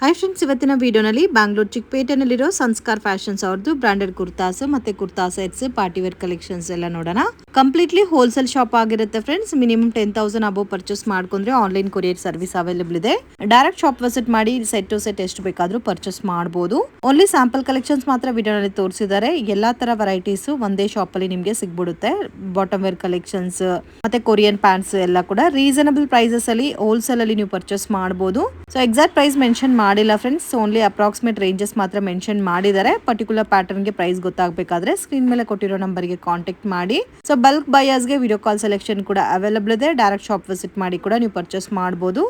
Hi friends, ಇವತ್ತಿನ ವಿಡಿಯೋನಲ್ಲಿ ಬ್ಯಾಂಗ್ಳೂರ್ ಚಿಕ್ಕಪೇಟೆನಲ್ಲಿರೋ ಸಂಸ್ಕಾರ್ ಫ್ಯಾಷನ್ಸ್ ಅವ್ರದ್ದು ಬ್ರಾಂಡೆಡ್ ಕುರ್ತಾಸ್ ಮತ್ತೆ kurta sets party wear collections ಎಲ್ಲ ನೋಡೋಣ. ಕಂಪ್ಲೀಟ್ಲಿ ಹೋಲ್ಸೇಲ್ ಶಾಪ್ ಆಗಿರುತ್ತೆ ಫ್ರೆಂಡ್ಸ್. ಮಿನಿಮಮ್ 10,000 ಅಬೋ ಪರ್ಚೇಸ್ ಮಾಡ್ಕೊಂಡ್ರೆ ಆನ್ಲೈನ್ ಕೊರಿಯರ್ ಸರ್ವಿಸ್ ಅವೈಲೇಬಲ್ ಇದೆ. ಡೈರೆಕ್ಟ್ ಶಾಪ್ ವಿಸಿಟ್ ಮಾಡಿ ಸೆಟ್ ಟು ಸೆಟ್ ಎಷ್ಟು ಬೇಕಾದ್ರೂ ಪರ್ಚೇಸ್ ಮಾಡಬಹುದು. ಓನ್ಲಿ ಸ್ಯಾಂಪಲ್ ಕಲೆಕ್ಷನ್ಸ್ ಮಾತ್ರ ವಿಡಿಯೋನಲ್ಲಿ ತೋರಿಸಿದ್ದಾರೆ. ಎಲ್ಲಾ ತರ ವೆರೈಟೀಸ್ ಒಂದೇ ಶಾಪ್ ಅಲ್ಲಿ ನಿಮಗೆ ಸಿಗ್ಬಿಡುತ್ತೆ. ಬಾಟಮ್ ವೇರ್ ಕಲೆಕ್ಷನ್ಸ್ ಮತ್ತೆ ಕೊರಿಯನ್ ಪ್ಯಾಂಟ್ಸ್ ಎಲ್ಲ ಕೂಡ ರೀಸನಬಲ್ ಪ್ರೈಸಸ್ ಅಲ್ಲಿ ಹೋಲ್ಸೇಲ್ ಅಲ್ಲಿ ನೀವು ಪರ್ಚೇಸ್ ಮಾಡಬಹುದು. ಸೊ ಎಕ್ಸಾಕ್ಟ್ ಪ್ರೈಸ್ ಮೆನ್ಷನ್ ಮಾಡಿಲ್ಲ ಫ್ರೆಂಡ್ಸ್, ಓನ್ಲಿ ಅಪ್ರಾಕ್ಸಿಮೇಟ್ ರೇಂಜಸ್ ಮಾತ್ರ ಮೆನ್ಷನ್ ಮಾಡಿದ್ದಾರೆ. ಪರ್ಟಿಕ್ಯುಲರ್ ಪ್ಯಾಟರ್ನ್ ಗೆ ಪ್ರೈಸ್ ಗೊತ್ತಾಗಬೇಕಾದ್ರೆ ಸ್ಕ್ರೀನ್ ಮೇಲೆ ಕೊಟ್ಟಿರೋ ನಂಬರ್ ಗೆ ಕಾಂಟ್ಯಾಕ್ಟ್ ಮಾಡಿ. ಸೊ ಬಲ್ಕ್ ಬಯರ್ಸ್ ಗೆ ವಿಡಿಯೋ ಕಾಲ್ ಸೆಲೆಕ್ಷನ್ ಕೂಡ ಅವೈಲೇಬಲ್ ಇದೆ. ಡೈರೆಕ್ಟ್ ಶಾಪ್ ವಿಸಿಟ್ ಮಾಡಿ ಕೂಡ ನೀವು ಪರ್ಚೇಸ್ ಮಾಡಬಹುದು.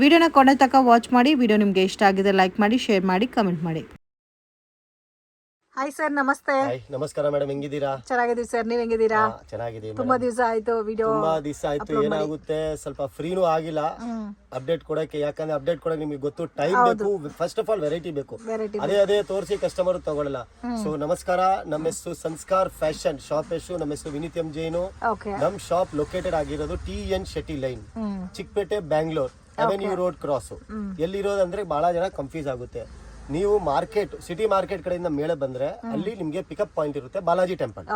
ವಿಡಿಯೋನ ಕೊನೆ ತನಕ ವಾಚ್ ಮಾಡಿ. ವಿಡಿಯೋ ನಿಮಗೆ ಇಷ್ಟ ಆಗಿದೆ ಲೈಕ್ ಮಾಡಿ, ಶೇರ್ ಮಾಡಿ, ಕಮೆಂಟ್ ಮಾಡಿ. ಹಾಯ್ ಸರ್, ನಮಸ್ತೆ. ನಮಸ್ಕಾರ ಮೇಡಮ್, ಹೆಂಗಿದ್ದೀರಾ? ಚೆನ್ನಾಗಿದ್ದೀವಿ ಸರ್, ನೀವ್ ಹೆಂಗಿದ್ದೀರಾ? ಚೆನ್ನಾಗಿದ್ದೀವಿ. ತುಂಬಾ ದಿವಸ ಆಯ್ತು ವಿಡಿಯೋ. ತುಂಬಾ ದಿವಸ ಆಯ್ತು. ಏನಾಗುತ್ತೆ, ಸ್ವಲ್ಪ ಫ್ರೀನೂ ಆಗಿಲ್ಲ ಅಪ್ಡೇಟ್ ಕೊಡಕ್ಕೆ. ಯಾಕಂದ್ರೆ ಅಪ್ಡೇಟ್ ಕೊಡಕ್ಕೆ ನಿಮಗೆ ಗೊತ್ತು, ಟೈಮ್ ಬೇಕು. ಫಸ್ಟ್ ಆಫ್ ಆಲ್ ವೆರೈಟಿ ಬೇಕು. ಅದೇ ತೋರಿಸಿ ಕಸ್ಟಮರ್ ತಗೊಳ್ಳಲ್ಲ. ಸೊ ನಮಸ್ಕಾರ, ನಮ್ಮ ಹೆಸರು ಸಂಸ್ಕಾರ್ ಫ್ಯಾಷನ್. ಶಾಪ್ ಹೆಸರು ನಮ್ಮ ಹೆಸರು ವಿನೀತ್ ಎಂ ಜೈನು. ನಮ್ ಶಾಪ್ ಲೊಕೇಟೆಡ್ ಆಗಿರೋದು TN Shetty line, Chikkapete, Bangalore, avenue road cross. ಎಲ್ಲಿರೋದಂದ್ರೆ ಬಹಳ ಜನ ಕನ್ಫ್ಯೂಸ್ ಆಗುತ್ತೆ. ನೀವು ಮಾರ್ಕೆಟ್, ಸಿಟಿ ಮಾರ್ಕೆಟ್ ಕಡೆಯಿಂದ ಮೇಲೆ ಬಂದ್ರೆ ಅಲ್ಲಿ ನಿಮ್ಗೆ ಪಿಕಪ್ ಪಾಯಿಂಟ್ ಇರುತ್ತೆ, ಬಾಲಾಜಿ ಟೆಂಪಲ್.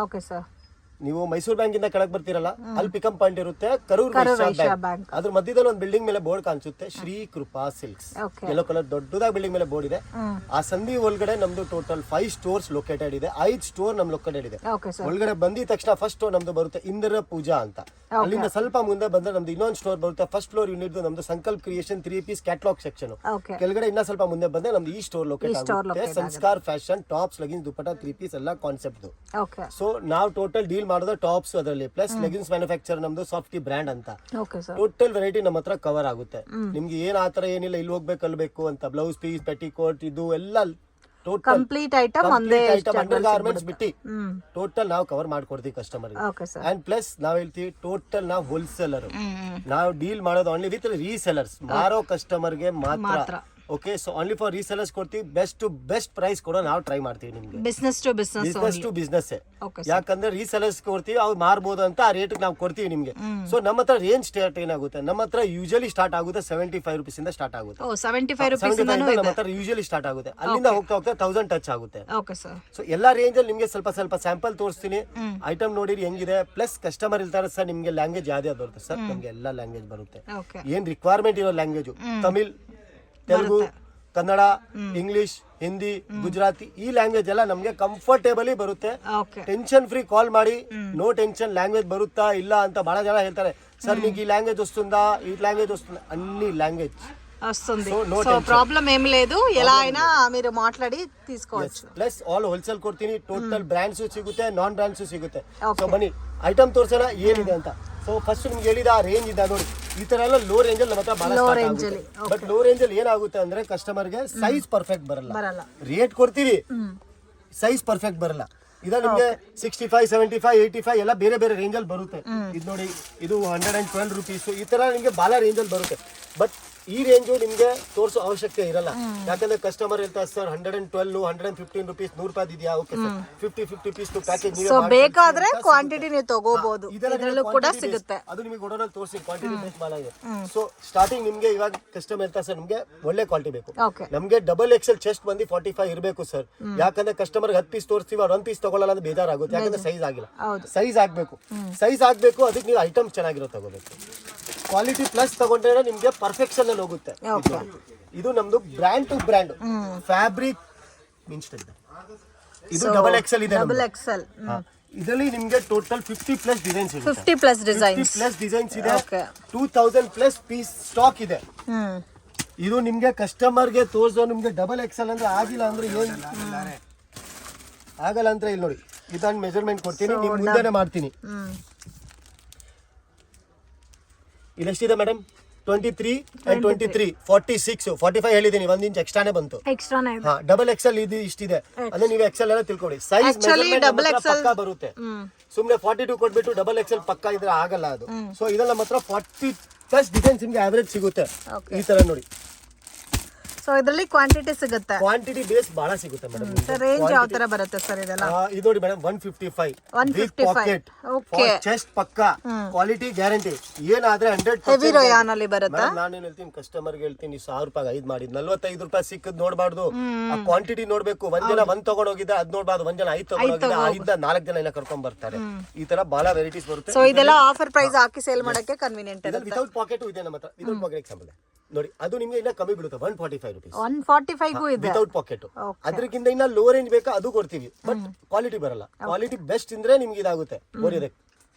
ನೀವು ಮೈಸೂರು ಬ್ಯಾಂಕ್ ಇಂದ ಕೆಳಗೆ ಬರ್ತೀರಲ್ಲ, ಅಲ್ಲಿ ಪಿಕಪ್ ಪಾಯಿಂಟ್ ಇರುತ್ತೆ, ಕರೂರ್ ಬ್ಯಾಂಕ್. ಅದ್ರ ಮಧ್ಯದಲ್ಲಿ ಒಂದು ಬಿಲ್ಡಿಂಗ್ ಮೇಲೆ ಬೋರ್ಡ್ ಕಾಣಿಸುತ್ತೆ, ಶ್ರೀ ಕೃಪಾ ಸಿಲ್ಕ್ಸ್. ಯೆಲ್ಲೋ ಕಲರ್ ದೊಡ್ಡದಾಗಿ ಬಿಲ್ಡಿಂಗ್ ಮೇಲೆ ಬೋರ್ಡ್ ಇದೆ. ಆ ಸಂಧಿ ಒಳಗಡೆ ನಮ್ದು ಟೋಟಲ್ 5 ಸ್ಟೋರ್ಸ್ ಲೊಕೇಟೆಡ್ ಇದೆ. 5 ಸ್ಟೋರ್ ನಮ್ ಲೊಕೇಟೆಡ್ ಇದೆ. ಒಳಗಡೆ ಬಂದಿದ ತಕ್ಷಣ ಫಸ್ಟ್ ಸ್ಟೋರ್ ನಮ್ದು ಬರುತ್ತೆ ಇಂದ್ರ ಪೂಜಾ ಅಂತ. ಅಲ್ಲಿಂದ ಸ್ವಲ್ಪ ಮುಂದೆ ಬಂದ್ರೆ ನಮ್ದು ಇನ್ನೊಂದು ಸ್ಟೋರ್ ಬರುತ್ತೆ. ಫಸ್ಟ್ ಫ್ಲೋರ್ ಯೂನಿಟ್ ನಮ್ದು Sankalp creation 3 piece catalogue section. ಕೆಳಗಡೆ ಇನ್ನ ಸ್ವಲ್ಪ ಮುಂದೆ ಬಂದ್ರೆ ನಮ್ದು ಈ ಸ್ಟೋರ್ ಲೊಕೇಟ್ ಆಗುತ್ತೆ. Sanskar fashion tops, leggings, dupatta, 3 piece ಎಲ್ಲ ಕಾನ್ಸೆಪ್ಟ್. ಸೊ ನಾವು ಟೋಟಲ್ ಡೀಲ್ ಮಾಡೋದು ಟಾಪ್ಸ್, ಅದರಲ್ಲಿ ಪ್ಲಸ್ ಲೆಗಿನ್ಸ್ ಮ್ಯಾನುಫ್ಯಾಕ್ಚರ್ ನಮ್ದು ಸಾಫ್ಟಿ ಬ್ರ್ಯಾಂಡ್ ಅಂತ. ಟೋಟಲ್ ವೆರೈಟಿ ನಮ್ಮ ಹತ್ರ ಕವರ್ ಆಗುತ್ತೆ. ನಿಮ್ಗೆ ಏನ್ ಆತರ ಏನಿಲ್ಲ, ಇಲ್ಲಿ ಹೋಗ್ಬೇಕು ಅಲ್ಬೇಕು ಅಂತ. ಬ್ಲೌಸ್ ಪೀಸ್, ಪೆಟಿಕೋಟ್, ಇದು ಎಲ್ಲ total complete item under garments ಬಿಟ್ಟು ಟೋಟಲ್ ನಾವು ಕವರ್ ಮಾಡ್ಕೊಡ್ತೀವಿ ಕಸ್ಟಮರ್. ಅಂಡ್ ಪ್ಲಸ್ ನಾವ್ ಹೇಳ್ತೀವಿ ಟೋಟಲ್ ನಾವು ಹೋಲ್ಸೇಲರ್. ನಾವು ಡೀಲ್ ಮಾಡೋದು ಓನ್ಲಿ ವಿತ್ ರೀಸೆಲರ್ಸ್. ಮಾರೋ ಕಸ್ಟಮರ್ ಗೆ ಮಾತ್ರ. Okay, so only for resellers ಕೊಡ್ತೀವಿ. ಬೆಸ್ಟ್ ಟು ಬೆಸ್ಟ್ ಪ್ರೈಸ್ ಕೊಡೋ ನಾವು ಟ್ರೈ ಮಾಡ್ತೀವಿ ನಿಮ್ಗೆ. Business to business. ಯಾಕಂದ್ರೆ ರೀಸೆಲರ್ಸ್ ಕೊಡ್ತೀವಿ, ಅವ್ರು ಮಾರ್ಬೋದು ಅಂತ ಆ ರೇಟ್ ನಾವು ಕೊಡ್ತೀವಿ ನಿಮ್ಗೆ. ಸೊ ನಮ್ಮ ಹತ್ರ ರೇಂಜ್ ಸ್ಟಾರ್ಟ್ ಏನಾಗುತ್ತೆ, ನಮ್ಮ ಹತ್ರ ಯೂಶಲಿ ಸ್ಟಾರ್ಟ್ ಆಗುತ್ತೆ 75 rupees ಇಂದ ಸ್ಟಾರ್ಟ್ ಆಗುತ್ತೆ. 75 ನಮ್ಮ ಹತ್ರ ಯೂಶಲಿ ಸ್ಟಾರ್ಟ್ ಆಗುತ್ತೆ. ಅಲ್ಲಿಂದ ಹೋಗ್ತಾ 1000 ಟಚ್ ಆಗುತ್ತೆ. ಸೊ ಎಲ್ಲಾ ರೇಂಜ್ ಅಲ್ಲಿ ನಿಮ್ಗೆ ಸ್ವಲ್ಪ ಸ್ಯಾಂಪಲ್ ತೋರಿಸ್ತೀನಿ. ಐಟಮ್ ನೋಡಿರಿ ಹೆಂಗಿದೆ. ಪ್ಲಸ್ ಕಸ್ಟಮರ್ ಇರ್ತಾರೆ, ಸರ್ ನಿಮ್ಗೆ ಲ್ಯಾಂಗ್ವೇಜ್ ಯಾವ್ದು ಬರುತ್ತೆ? ಸರ್ ನಮ್ಗೆ ಎಲ್ಲಾ ಲ್ಯಾಂಗ್ವೇಜ್ ಬರುತ್ತೆ. ಏನ್ ರಿಕ್ವೈರ್ಮೆಂಟ್ ಇರೋ ಲ್ಯಾಂಗ್ವೇಜ್, ತಮಿಳ್, ತೆಲುಗು, ಕನ್ನಡ, ಇಂಗ್ಲಿಷ್, ಹಿಂದಿ, ಗುಜರಾತಿ, ಈ ಲ್ಯಾಂಗ್ವೇಜ್ ಎಲ್ಲ ನಮ್ಗೆ ಕಂಫರ್ಟೇಬಲಿ ಬರುತ್ತೆ. ಟೆನ್ಷನ್ ಫ್ರೀ ಕಾಲ್ ಮಾಡಿ. ನೋ ಟೆನ್ಷನ್, ಲ್ಯಾಂಗ್ವೇಜ್ ಬರುತ್ತಾ ಇಲ್ಲ ಅಂತ ಬಹಳ ಜನ ಹೇಳ್ತಾರೆ. ಸರ್ మీకు ఈ లాంగ్వేజ్ వస్తుందా, ఈ లాంగ్వేజ్ వస్తుందా, అన్ని లాంగ్వేజ్ వస్తుంది. సో ప్రాబ్లం ఏం లేదు, ఎలా అయినా మీరు మాట్లాడి తీసుకోవచ్చు. ప్లస్ ఆల్ ಹೋಲ್ಸೇಲ್ ಕೊಡ್ತೀನಿ. ಟೋಟಲ್ ಬ್ರಾಂಡ್ಸ್ ಸಿಗುತ್ತೆ, ನಾನ್ ಬ್ರಾಂಡ್ಸ್ ಸಿಗುತ್ತೆ. ಸೊ ಬನ್ನಿ ಐಟಮ್ ತೋರ್ಸೋಣ ಏನಿದೆ ಅಂತ. ಸೊ ಫಸ್ಟ್ ನಿಮ್ಗೆ ಹೇಳಿದ ರೇಂಜ್ ಇದೆ ನೋಡಿ. ಈ ತರ ಎಲ್ಲ ಲೋ ರೇಂಜ್ ಅಲ್ಲಿ ನಮ್ಮ ಹತ್ರ ಬಹಳ ಬಟ್ ಲೋ ರೇಂಜ್ ಅಲ್ಲಿ ಏನಾಗುತ್ತೆ ಅಂದ್ರೆ ಕಸ್ಟಮರ್ ಗೆ ಸೈಜ್ ಪರ್ಫೆಕ್ಟ್ ಬರಲ್ಲ. ರೇಟ್ ಕೊಡ್ತೀವಿ, ಸೈಜ್ ಪರ್ಫೆಕ್ಟ್ ಬರಲ್ಲ. ಇದ ನಿಮ್ಗೆ 65, 75, 85 ಎಲ್ಲ ಬೇರೆ ಬೇರೆ ರೇಂಜ್ ಅಲ್ಲಿ ಬರುತ್ತೆ. ಇದು ನೋಡಿ, ಇದು 112 rupees. ಈ ತರ ನಿಮ್ಗೆ ಬಹಳ ರೇಂಜ್ ಅಲ್ಲಿ ಬರುತ್ತೆ. ಬಟ್ ಈ ರೇಂಜು ನಿಮ್ಗೆ ತೋರಿಸೋ ಅವಶ್ಯಕತೆ ಇರಲ್ಲ. ಯಾಕಂದ್ರೆ ಕಸ್ಟಮರ್ ಹೇಳ್ತಾರೆ, ಸರ್ 112, 115 rupees, 100 ರೂಪಾಯಿ ಇದೆಯಾ? ಓಕೆ ಸರ್, 50 ಪೀಸ್ ಪ್ಯಾಕೇಜ್ ಬೇಕಾದ್ರೆ ಕ್ವಾಂಟಿಟಿ ನೀವು ತಗೋಬಹುದು, ಇದರಲ್ಲೂ ಕೂಡ ಸಿಗುತ್ತೆ. ಅದು ನಿಮಗೆ ಗೋಡೌನಲ್ಲಿ ತೋರಿಸಿ ಕ್ವಾಂಟಿಟಿ ಬೇಸ್ ಮಾಲ್ ಇದೆ. ಸೊ ಸ್ಟಾರ್ಟಿಂಗ್ ನಿಮ್ಗೆ ಇವಾಗ ಕಸ್ಟಮರ್ ಹೇಳ್ತಾರೆ, ಸರ್ ನಮ್ಗೆ ಒಳ್ಳೆ ಕ್ವಾಲಿಟಿ ಬೇಕು, ನಮ್ಗೆ ಡಬಲ್ XL ಚೆಸ್ಟ್ ಬಂದು 45 ಇರಬೇಕು ಸರ್. ಯಾಕಂದ್ರೆ ಕಸ್ಟಮರ್ 10 ಪೀಸ್ ತೋರಿಸ್ತೀವಿ, ಅವ್ರು 1 ಪೀಸ್ ತಗೊಳ್ಳಲ್ಲ ಅಂದ್ರೆ ಬೇಜಾರಾಗುತ್ತೆ. ಯಾಕಂದ್ರೆ ಸೈಜ್ ಆಗಿಲ್ಲ. ಸೈಜ್ ಆಗ್ಬೇಕು, ಅದಕ್ಕೆ ನೀವು ಐಟಮ್ ಚೆನ್ನಾಗಿರೋ ತಗೋಬೇಕು. ಕ್ವಾಲಿಟಿ ಪ್ಲಸ್ ತಗೊಂಡ್ರೆ ನಿಮ್ಗೆ ಪರ್ಫೆಕ್ಷನ್ ಅಲ್ಲಿ ಹೋಗುತ್ತೆ. ಇದು ನಮ್ದು brand to brand fabric means ಇದು ಡಬಲ್ XL ಇದೆ. ಇದರಲ್ಲಿ ನಿಮ್ಗೆ ಟೋಟಲ್ 50+ ಡಿಸೈನ್ಸ್ ಇದೆ. 50+ ಡಿಸೈನ್ಸ್ ಇದೆ. 2000+ ಪೀಸ್ ಸ್ಟಾಕ್ ಇದೆ. ಇದು ನಿಮ್ಗೆ ಕಸ್ಟಮರ್ ಗೆ ತೋರಿಸೋ ನಿಮ್ಗೆ ಡಬಲ್ XL ಅಂದ್ರೆ ಆಗಿಲ್ಲ ಅಂದ್ರೆ ಏನ್ ಆಗಲ್ಲ ಅಂತ ಇಲ್ಲಿ ನೋಡಿ. ಇದನ್ನ ಮೆಜರ್ಮೆಂಟ್ ಕೊಡ್ತೀನಿ, ನಿಮ್ ಮುಂದೆನೆ ಮಾಡ್ತೀನಿ. ಇಲ್ಲೆಷ್ಟಿದೆ ಮೇಡಮ್? 23 and 23, 46, 45 ಹೇಳಿದೀನಿ. 1 ಇಂಚ್ ಎಕ್ಸ್ಟ್ರಾನೇ ಬಂತು. ಡಬಲ್ XL ಇದು ಇಷ್ಟಿದೆ ಅಂದ್ರೆ ನೀವು XL ಎಲ್ಲ ತಿಳ್ಕೊಳ್ಳಿ. ಸೈಜ್ ಮೆಜರ್ಮೆಂಟ್ ಪಕ್ಕಾ ಬರುತ್ತೆ. ಸುಮ್ನೆ 42 ಕೊಟ್ಬಿಟ್ಟು ಡಬಲ್ XL ಪಕ್ಕಾ ಇದ್ರೆ ಆಗಲ್ಲ ಅದು. ಸೊ ಇದೆಲ್ಲ ಮಾತ್ರ 40+ ಡಿಸೈನ್ಸ್ ನಿಮ್ಗೆ ಆವರೇಜ್ ಸಿಗುತ್ತೆ. ಈ ತರ ನೋಡಿ, ಸೊ ಇದರಲ್ಲಿ ಕ್ವಾಂಟಿಟಿ ಸಿಗುತ್ತೆ. ಕ್ವಾಂಟಿಟಿ ಬೇಸ್ ಬಹಳ ಸಿಗುತ್ತೆ ಮೇಡಮ್. ಸರ್ ರೇಂಜ್ ಯಾವ ತರ ಬರುತ್ತೆ ಸರ್ ಇದೆಲ್ಲ? ಇದು ನೋಡಿ ಮೇಡಮ್ 155 ಬಿಗ್ ಪಾಕೆಟ್ ಚೆಸ್ಟ್ ಪಕ್ಕ ಕ್ವಾಲಿಟಿ ಗ್ಯಾರಂಟಿ. ಏನಾದ್ರೆ 100% ಹೆವಿ ರಯಾನ್ ಅಲ್ಲಿ ಬರುತ್ತೆ. ನಾನೇನ್ ಹೇಳ್ತೀನಿ ಕಸ್ಟಮರ್ ಗೆ ಹೇಳ್ತೀನಿ 1000 ರೂಪಾಯಿ 5 ಮಾಡಿದ್ 45 ರೂಪಾಯಿ ಸಿಕ್ಕದ್ ನೋಡ್ಬಾರ್ದು. ಆ ಕ್ವಾಂಟಿಟಿ ನೋಡ್ಬೇಕು. ಒಂದ್ ಜನ 1 ತಗೊಂಡ್ ಹೋಗಿದ್ದ ಅದ್ ನೋಡ್ಬಾರ್ದು. ಒಂದ್ ಜನ 5 ತಗೊಂಡ್ ಹೋಗಿದ್ದ 4 ಜನ ಇನ್ನ ಕರ್ಕೊಂಡ್ ಬರ್ತಾರೆ. ಈ ತರ ಬಹಳ ವೆರೈಟೀಸ್ ಬರುತ್ತೆ. ಸೊ ಇದೆಲ್ಲ ಆಫರ್ ಪ್ರೈಸ್ ಹಾಕಿ ಸೇಲ್ ಮಾಡಕ್ಕೆ ಕನ್ವಿನಿಯಂಟ್ ಇದೆ. ವಿತೌಟ್ ಪಾಕೆಟ್ ಇದೆ ನಮ್ಮ ಹತ್ರ. ವಿತೌಟ್ ಪಾಕೆಟ್ ಎಕ್ಸಾಂಪಲ್ ನೋಡಿ, ಅದು ನಿಮ್ಗೆ ಇನ್ನ ಕಮ್ಮಿ ಬೀಳುತ್ತೆ 145 ರೂಪೀಸ್. 145 ಇದೆ ವಿತೌಟ್ ಪಾಕೆಟ್. ಅದಕ್ಕಿಂತ ಇನ್ನ ಲೋ ರೇಂಜ್ ಬೇಕಾ ಅದು ಕೊಡ್ತೀವಿ, ಬಟ್ ಕ್ವಾಲಿಟಿ ಬರಲ್ಲ. ಕ್ವಾಲಿಟಿ ಬೆಸ್ಟ್ ಇಂದ್ರೆ ನಿಮ್ಗೆ ಇದಾಗುತ್ತೆ ಓರಿಯೋದಕ್ಕೆ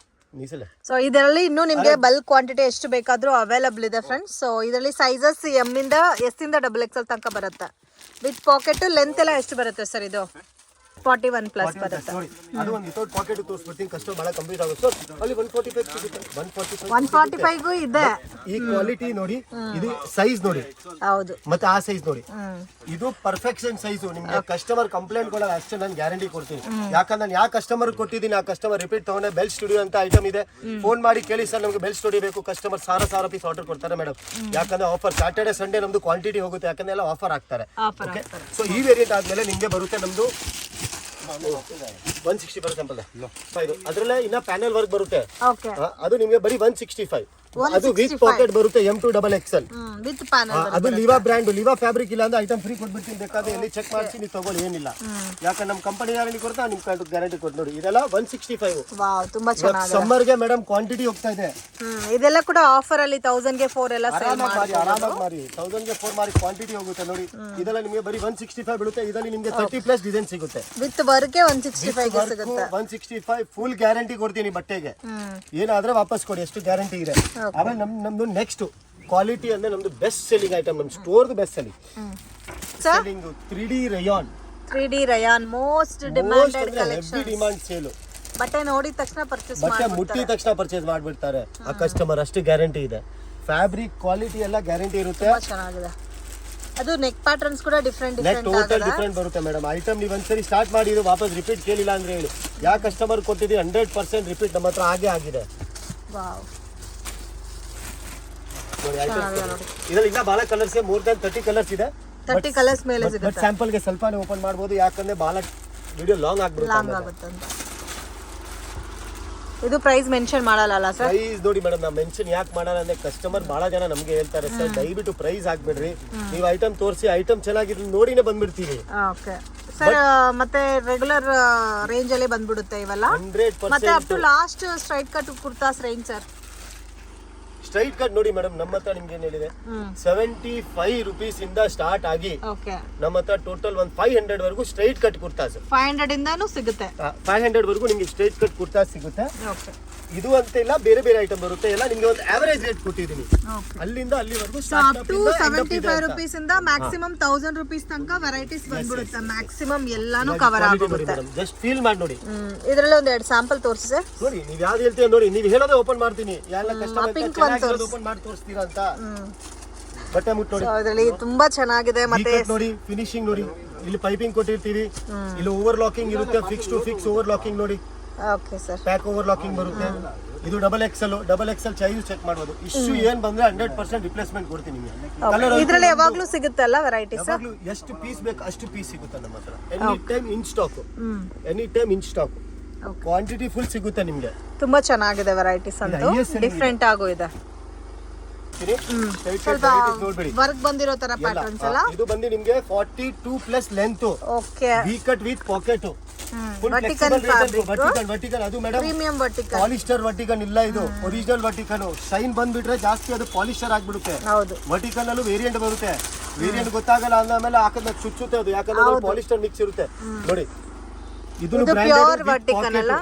ಮೀಸಲೆ. ಸೊ ಇದರಲ್ಲಿ ಇನ್ನು ನಿಮ್ಗೆ ಬಲ್ಕ್ ಕ್ವಾಂಟಿಟಿ ಎಷ್ಟು ಬೇಕಾದ್ರೂ ಅವೈಲಬಲ್ ಇದೆ ಫ್ರೆಂಡ್ಸ್. ಸೊ ಇದರಲ್ಲಿ ಸೈಜಸ್ ಎಂ ಇಂದ ಎಸ್ ಇಂದ XXL ತನಕ ಬರುತ್ತೆ. ವಿತ್ ಪಾಕೆಟ್ ಲೆಂತ್ ಎಲ್ಲ ಎಷ್ಟು ಬರುತ್ತೆ ಸರ್? ಇದು 41 ಪ್ಲಸ್ ಬರುತ್ತೆ. ನೋಡಿ ಅದು ಒಂದು ವಿತೌಟ್ ಪಾಕೆಟ್ ತೋರಿಸ್ಬಿಡ್ತೀನಿ. ಕಸ್ಟಮರ್ ಬಹಳ ಕಂಪ್ಲೀಟ್ ಆಗುತ್ತೆ. ಅಲ್ಲಿ 145 ಸಿಗುತ್ತೆ. 145 ಇದೆ. ಈ ಕ್ವಾಲಿಟಿ ನೋಡಿ, ಇದು ಸೈಜ್ ನೋಡಿ, ಹೌದು, ಮತ್ತೆ ಆ ಸೈಜ್ ನೋಡಿ, ಇದು ಪರ್ಫೆಕ್ಷನ್ ಸೈಜ್. ನಿಮ್ಗೆ ಕಸ್ಟಮರ್ ಕಂಪ್ಲೇಂಟ್ ಕೊಡಲ್ಲ ಅಷ್ಟೇ ನಾನು ಗ್ಯಾರಂಟಿ ಕೊಡ್ತೀನಿ. ಯಾಕಂದ್ರೆ ನಾನು ಯಾವ ಕಸ್ಟಮರ್ ಕೊಟ್ಟಿದ್ದೀನಿ ಆ ಕಸ್ಟಮರ್ ರಿಪೀಟ್ ತಗೊಂಡೆ. ಬೆಲ್ ಸ್ಟುಡಿಯೋ ಅಂತ ಐಟಮ್ ಇದೆ, ಫೋನ್ ಮಾಡಿ ಕೇಳಿ ಸರ್ ನಮಗೆ ಬೆಲ್ ಸ್ಟುಡಿಯೋ ಬೇಕು. ಕಸ್ಟಮರ್ 1000 ಪೀಸ್ ಆರ್ಡರ್ ಕೊಡ್ತಾರೆ ಮೇಡಮ್. ಯಾಕಂದ್ರೆ ಆಫರ್ ಸ್ಯಾಟರ್ಡೆ ಸಂಡೇ ನಮ್ದು ಕ್ವಾಂಟಿಟಿ ಹೋಗುತ್ತೆ. ಯಾಕಂದ್ರೆ ಎಲ್ಲ ಆಫರ್ ಆಗ್ತಾರೆ. ಸೊ ಈ ವೇರಿಯಂಟ್ ಆದ್ಮೇಲೆ ನಿಮ್ಗೆ ಬರುತ್ತೆ ನಮ್ದು 160 ಬರುತ್ತೆ ಸ್ಯಾಂಪಲ್. ಅದ್ರಲ್ಲೇ ಇನ್ನ ಪ್ಯಾನೆಲ್ ವರ್ಕ್ ಬರುತ್ತೆ. ಅದು ನಿಮ್ಗೆ ಬರೀ 165. ಅದು ವಿತ್ ಪಾಕೆಟ್ ಬರುತ್ತೆ M2XXL ವಿತ್ ಪ್ಯಾನೆಲ್. ಅದು ಲಿವಾ ಬ್ರ್ಯಾಂಡ್. ಲಿವಾ ಫ್ಯಾಬ್ರಿಕ್ ಇಲ್ಲ ಅಂದ್ರೆ ಐಟಮ್ ಫ್ರೀ ಕೊಟ್ಬಿಡ್ತೀನಿ. ಬೇಕಾದ್ರೆ ಎಲ್ಲಿ ಚೆಕ್ ಮಾಡಿಸಿ ನೀವು ತಗೊಳ್ಳಿ, ಏನಿಲ್ಲ. ಯಾಕಂದ್ರೆ ನಮ್ಮ ಕಂಪನಿ ಗ್ಯಾರಂಟಿ ಕೊಡ್ತಾ ನಿಮ್ ಗ್ಯಾರಂಟಿ ಕೊಟ್ಟು ನೋಡಿ. ಇದೆಲ್ಲ 165. ವಾವ್, ತುಂಬಾ ಚೆನ್ನಾಗಿದೆ. ಸಮ್ಮರ್ ಗೆ ಮೇಡಮ್ ಕ್ವಾಂಟಿಟಿ ಹೋಗ್ತಾ ಇದೆ. ಇದೆಲ್ಲ ಕೂಡ ಆಫರ್ ಅಲ್ಲಿ 1000 ಗೆ 4 ಎಲ್ಲ ಸೇಲ್ ಮಾಡಿ ಆರಾಮಾಗಿ ಮಾರಿ. 1000 ಗೆ 4 ಮಾರಿ ಕ್ವಾಂಟಿಟಿ ಹೋಗುತ್ತೆ ನೋಡಿ. ಇದೆಲ್ಲ ನಿಮಗೆ ಬರೀ 165 ಬೀಳುತ್ತೆ. ಇದರಲ್ಲಿ ನಿಮಗೆ 30+ ಡಿಸೈನ್ ಸಿಗುತ್ತೆ. ವಿತ್ ವರ್ಕ್ 165 ಗೆ ಸಿಗುತ್ತೆ. 165 ಫುಲ್ ಗ್ಯಾರಂಟಿ ಕೊಡ್ತೀನಿ ಬಟ್ಟೆಗೆ. ಏನಾದ್ರೆ ವಾಪಸ್ ಕೊಡಿ, ಎಷ್ಟು ಗ್ಯಾರಂಟಿ ಇದೆ. ಆಮೇಲೆ ನಮ್ದು ನೆಕ್ಸ್ಟ್ ಕ್ವಾಲಿಟಿ ಅಂದ್ರೆ ನಮ್ದು ಬೆಸ್ಟ್ ಸೆಲ್ಲಿಂಗ್ ಐಟಮ್, ನಮ್ store best selling 3D Riyan. 3D Riyan most demanded collection. Heavy demand sale. ಬಟ್ಟೆ ನೋಡಿದ ತಕ್ಷಣ ಪರ್ಚೇಸ್ ಬಟ್ಟೆ ಮುಟ್ಟಿದ ತಕ್ಷಣ ಪರ್ಚೇಸ್ ಮಾಡ್ಬಿಡ್ತಾರೆ ಆ ಕಸ್ಟಮರ್. ಅಷ್ಟು ಗ್ಯಾರಂಟಿ ಇದೆ. ಫ್ಯಾಬ್ರಿಕ್ ಕ್ವಾಲಿಟಿ ಎಲ್ಲ ಗ್ಯಾರಂಟಿ ಇರುತ್ತೆ. ಚೆನ್ನಾಗಿದೆ. ಅದು ನೆಕ್ ಪ್ಯಾಟರ್ನ್ಸ್ ಕೂಡ ಡಿಫರೆಂಟ್ ಟೋಟಲ್ ಡಿಫರೆಂಟ್ ಬರುತ್ತೆ ಮೇಡಮ್. ಐಟಮ್ ನೀವು ಒಂದ್ಸರಿ ಸ್ಟಾರ್ಟ್ ಮಾಡಿದ್ದು ವಾಪಸ್ ರಿಪೀಟ್ ಕೇಳಿಲ್ಲ ಅಂದ್ರೆ ಹೇಳಿ. ಯಾವ ಕಸ್ಟಮರ್ ಕೊಟ್ಟಿದ್ದೀವಿ 100% ರಿಪೀಟ್ ನಮ್ಮ ಹತ್ರ ಹಾಗೆ ಆಗಿದೆ. ವಾವ್, ಇದರಲ್ಲಿ ಇನ್ನ ಬಹಳ ಕಲರ್ಸ್, ಮೋರ್ ದನ್ 30 ಕಲರ್ಸ್ ಇದೆ. 30 ಕಲರ್ಸ್ ಮೇಲೆ ಸಿಗುತ್ತೆ. ಬಟ್ ಸ್ಯಾಂಪಲ್ ಗೆ ಸ್ವಲ್ಪನೇ ಓಪನ್ ಮಾಡಬಹುದು, ಯಾಕಂದ್ರೆ ಬಹಳ ವಿಡಿಯೋ ಲಾಂಗ್ ಆಗ್ಬಿಡುತ್ತೆ. ಇದು ಪ್ರೈಸ್ ಮೆನ್ಷನ್ ಮಾಡಲ್ಲ ಸರ್? ಪ್ರೈಸ್ ನೋಡಿ ಮೇಡಮ್, ನಾವು ಮೆನ್ಷನ್ ಯಾಕೆ ಮಾಡಲ್ಲ ಅಂದ್ರೆ ಕಸ್ಟಮರ್ ಬಹಳ ಜನ ನಮ್ಗೆ ಹೇಳ್ತಾರೆ ಸರ್ ದಯವಿಟ್ಟು ಪ್ರೈಸ್ ಹಾಕ್ಬಿಡ್ರಿ, ನೀವು ಐಟಮ್ ತೋರಿಸಿ ಐಟಮ್ ಚೆನ್ನಾಗಿದ್ರೆ ನೋಡಿನೇ ಬಂದ್ಬಿಡ್ತೀವಿ. ಓಕೆ ಸರ್, ಮತ್ತೆ ರೆಗ್ಯುಲರ್ ರೇಂಜ್ ಅಲ್ಲಿ ಬಂದ್ಬಿಡುತ್ತೆ ಇವೆಲ್ಲ. 100%. ಮತ್ತೆ up to last straight cut kurtas range sir? Straight cut ನೋಡಿ ಮೇಡಮ್, ನಮ್ಮ ಹತ್ರ ನಿಮ್ಗೆ ಏನ್ ಹೇಳಿದೆ 75 ರೂಪೀಸ್ ಇಂದ ಸ್ಟಾರ್ಟ್ ಆಗಿ ನಮ್ಮ ಹತ್ರ ಟೋಟಲ್ 500 ವರೆಗೂ ಸ್ಟ್ರೈಟ್ ಕಟ್ ಕುರ್ತಾಸ್. 500 ಇಂದಾನು ಸಿಗುತ್ತೆ. 500 ವರೆಗೂ ನಿಮ್ಗೆ ಸ್ಟ್ರೈಟ್ ಕಟ್ ಕುರ್ತಾಸ್ ಸಿಗುತ್ತೆ. ಇದು ಅಂತ ಇಲ್ಲ, ಬೇರೆ ಬೇರೆ ಐಟಮ್ ಬರುತ್ತೆ. ಎಲ್ಲ ನಿಮ್ಗೆ ಒಂದು ಆವರೇಜ್ ರೇಟ್ ಕೊಟ್ಟಿದ್ದೀನಿ. ಅಲ್ಲಿಂದ ಅಲ್ಲಿವರೆಗೂ ಅಪ್ ಟು 75 ರೂಪೀಸ್ ಇಂದ ಮ್ಯಾಕ್ಸಿಮಮ್ 1000 ರೂಪೀಸ್ ತನಕ ವೆರೈಟೀಸ್ ಬಂದ್ಬಿಡುತ್ತೆ. ಮ್ಯಾಕ್ಸಿಮಮ್ ಎಲ್ಲಾನು ಕವರ್ ಆಗುತ್ತೆ. ಜಸ್ಟ್ ಫೀಲ್ ಮಾಡಿ ನೋಡಿ. ಇದರಲ್ಲಿ ಒಂದು 2 ಸ್ಯಾಂಪಲ್ ತೋರಿಸಿ ಸರ್. ನೋಡಿ ನೀವು ಯಾವ್ದು ಹೇಳ್ತೀರಾ ನೋಡಿ, ನೀವು ಹೇಳೋದೇ ಓಪನ್ ಮಾಡ್ತೀನಿ. ಎಲ್ಲ ಕಸ್ಟಮರ್ ಓಪನ್ ಮಾಡಿ ತೋರಿಸ್ತೀರಾ ಅಂತ. ಬಟ್ಟೆ ಮುಟ್ಟು ನೋಡಿ, ಇದರಲ್ಲಿ ತುಂಬಾ ಚೆನ್ನಾಗಿದೆ. ಮತ್ತೆ ನೋಡಿ ಫಿನಿಶಿಂಗ್ ನೋಡಿ, ಇಲ್ಲಿ ಪೈಪಿಂಗ್ ಕೊಟ್ಟಿರ್ತೀವಿ, ಇಲ್ಲಿ ಓವರ್ ಲಾಕಿಂಗ್ ಇರುತ್ತೆ. Fix to fix over locking ನೋಡಿ. Okay sir, pack over locking ಬರುತ್ತೆ. ಇದು XXL ಸೈಜ್ ಚೆಕ್ ಮಾಡಬಹುದು. ಇಶ್ಯೂ ಏನ್ ಬಂದ್ರೆ 100% ರಿಪ್ಲೇಸ್ಮೆಂಟ್ ಕೊಡ್ತೀನಿ ನಿಮಗೆ. ಇದರಲ್ಲಿ ಯಾವಾಗ್ಲೂ ಸಿಗುತ್ತೆ ಅಲ್ಲ ವೆರೈಟೀಸ್? ಎಷ್ಟು ಪೀಸ್ ಬೇಕು ಅಷ್ಟು ಪೀಸ್ ಸಿಗುತ್ತೆ ನಮ್ಮ ಹತ್ರ. Any time in stock, any time in stock. Quantity full ಸಿಗುತ್ತೆ ನಿಮಗೆ. ತುಂಬಾ ಚೆನ್ನಾಗಿದೆ ವೆರೈಟೀಸ್ ಅಂತ, ಡಿಫರೆಂಟ್ ಆಗೋ ಇದೆ. ವರ್ಕ್ ಬಂದಿರೋ ತರ ಪ್ಯಾಟರ್ನ್ಸ್ ಅಲ್ಲ. ಇದು ಬಂದು ನಿಮಗೆ 42+ length. Okay, V cut with pocket. Vertical fabric, vertical. ಅದು madam premium vertical, polyester vertical ಇಲ್ಲ, ಇದು ಒರಿಜಿನಲ್ ವರ್ಟಿಕಲ್. ಶೈನ್ ಬಂದ್ಬಿಟ್ರೆ ಜಾಸ್ತಿ ಅದು ಪಾಲಿಸ್ಟರ್ ಆಗ್ಬಿಡುತ್ತೆ. ಹೌದು, ವರ್ಟಿಕಲ್ ಅಲ್ಲೂ ವೇರಿಯಂಟ್ ಬರುತ್ತೆ. ವೇರಿಯಂಟ್ ಗೊತ್ತಾಗಲ್ಲ ಅಂದ್ಮೇಲೆ ಹಾಕಿದ್ರೆ ಚುಚ್ಚುತ್ತೆ ಅದು, ಯಾಕಂದ್ರೆ ಪಾಲಿಸ್ಟರ್ ಮಿಕ್ಸ್ ಇರುತ್ತೆ ನೋಡಿ. ಇದು ಪ್ಯೂರ್ ವರ್ಟಿಕಲ್ ಅಲ್ಲ,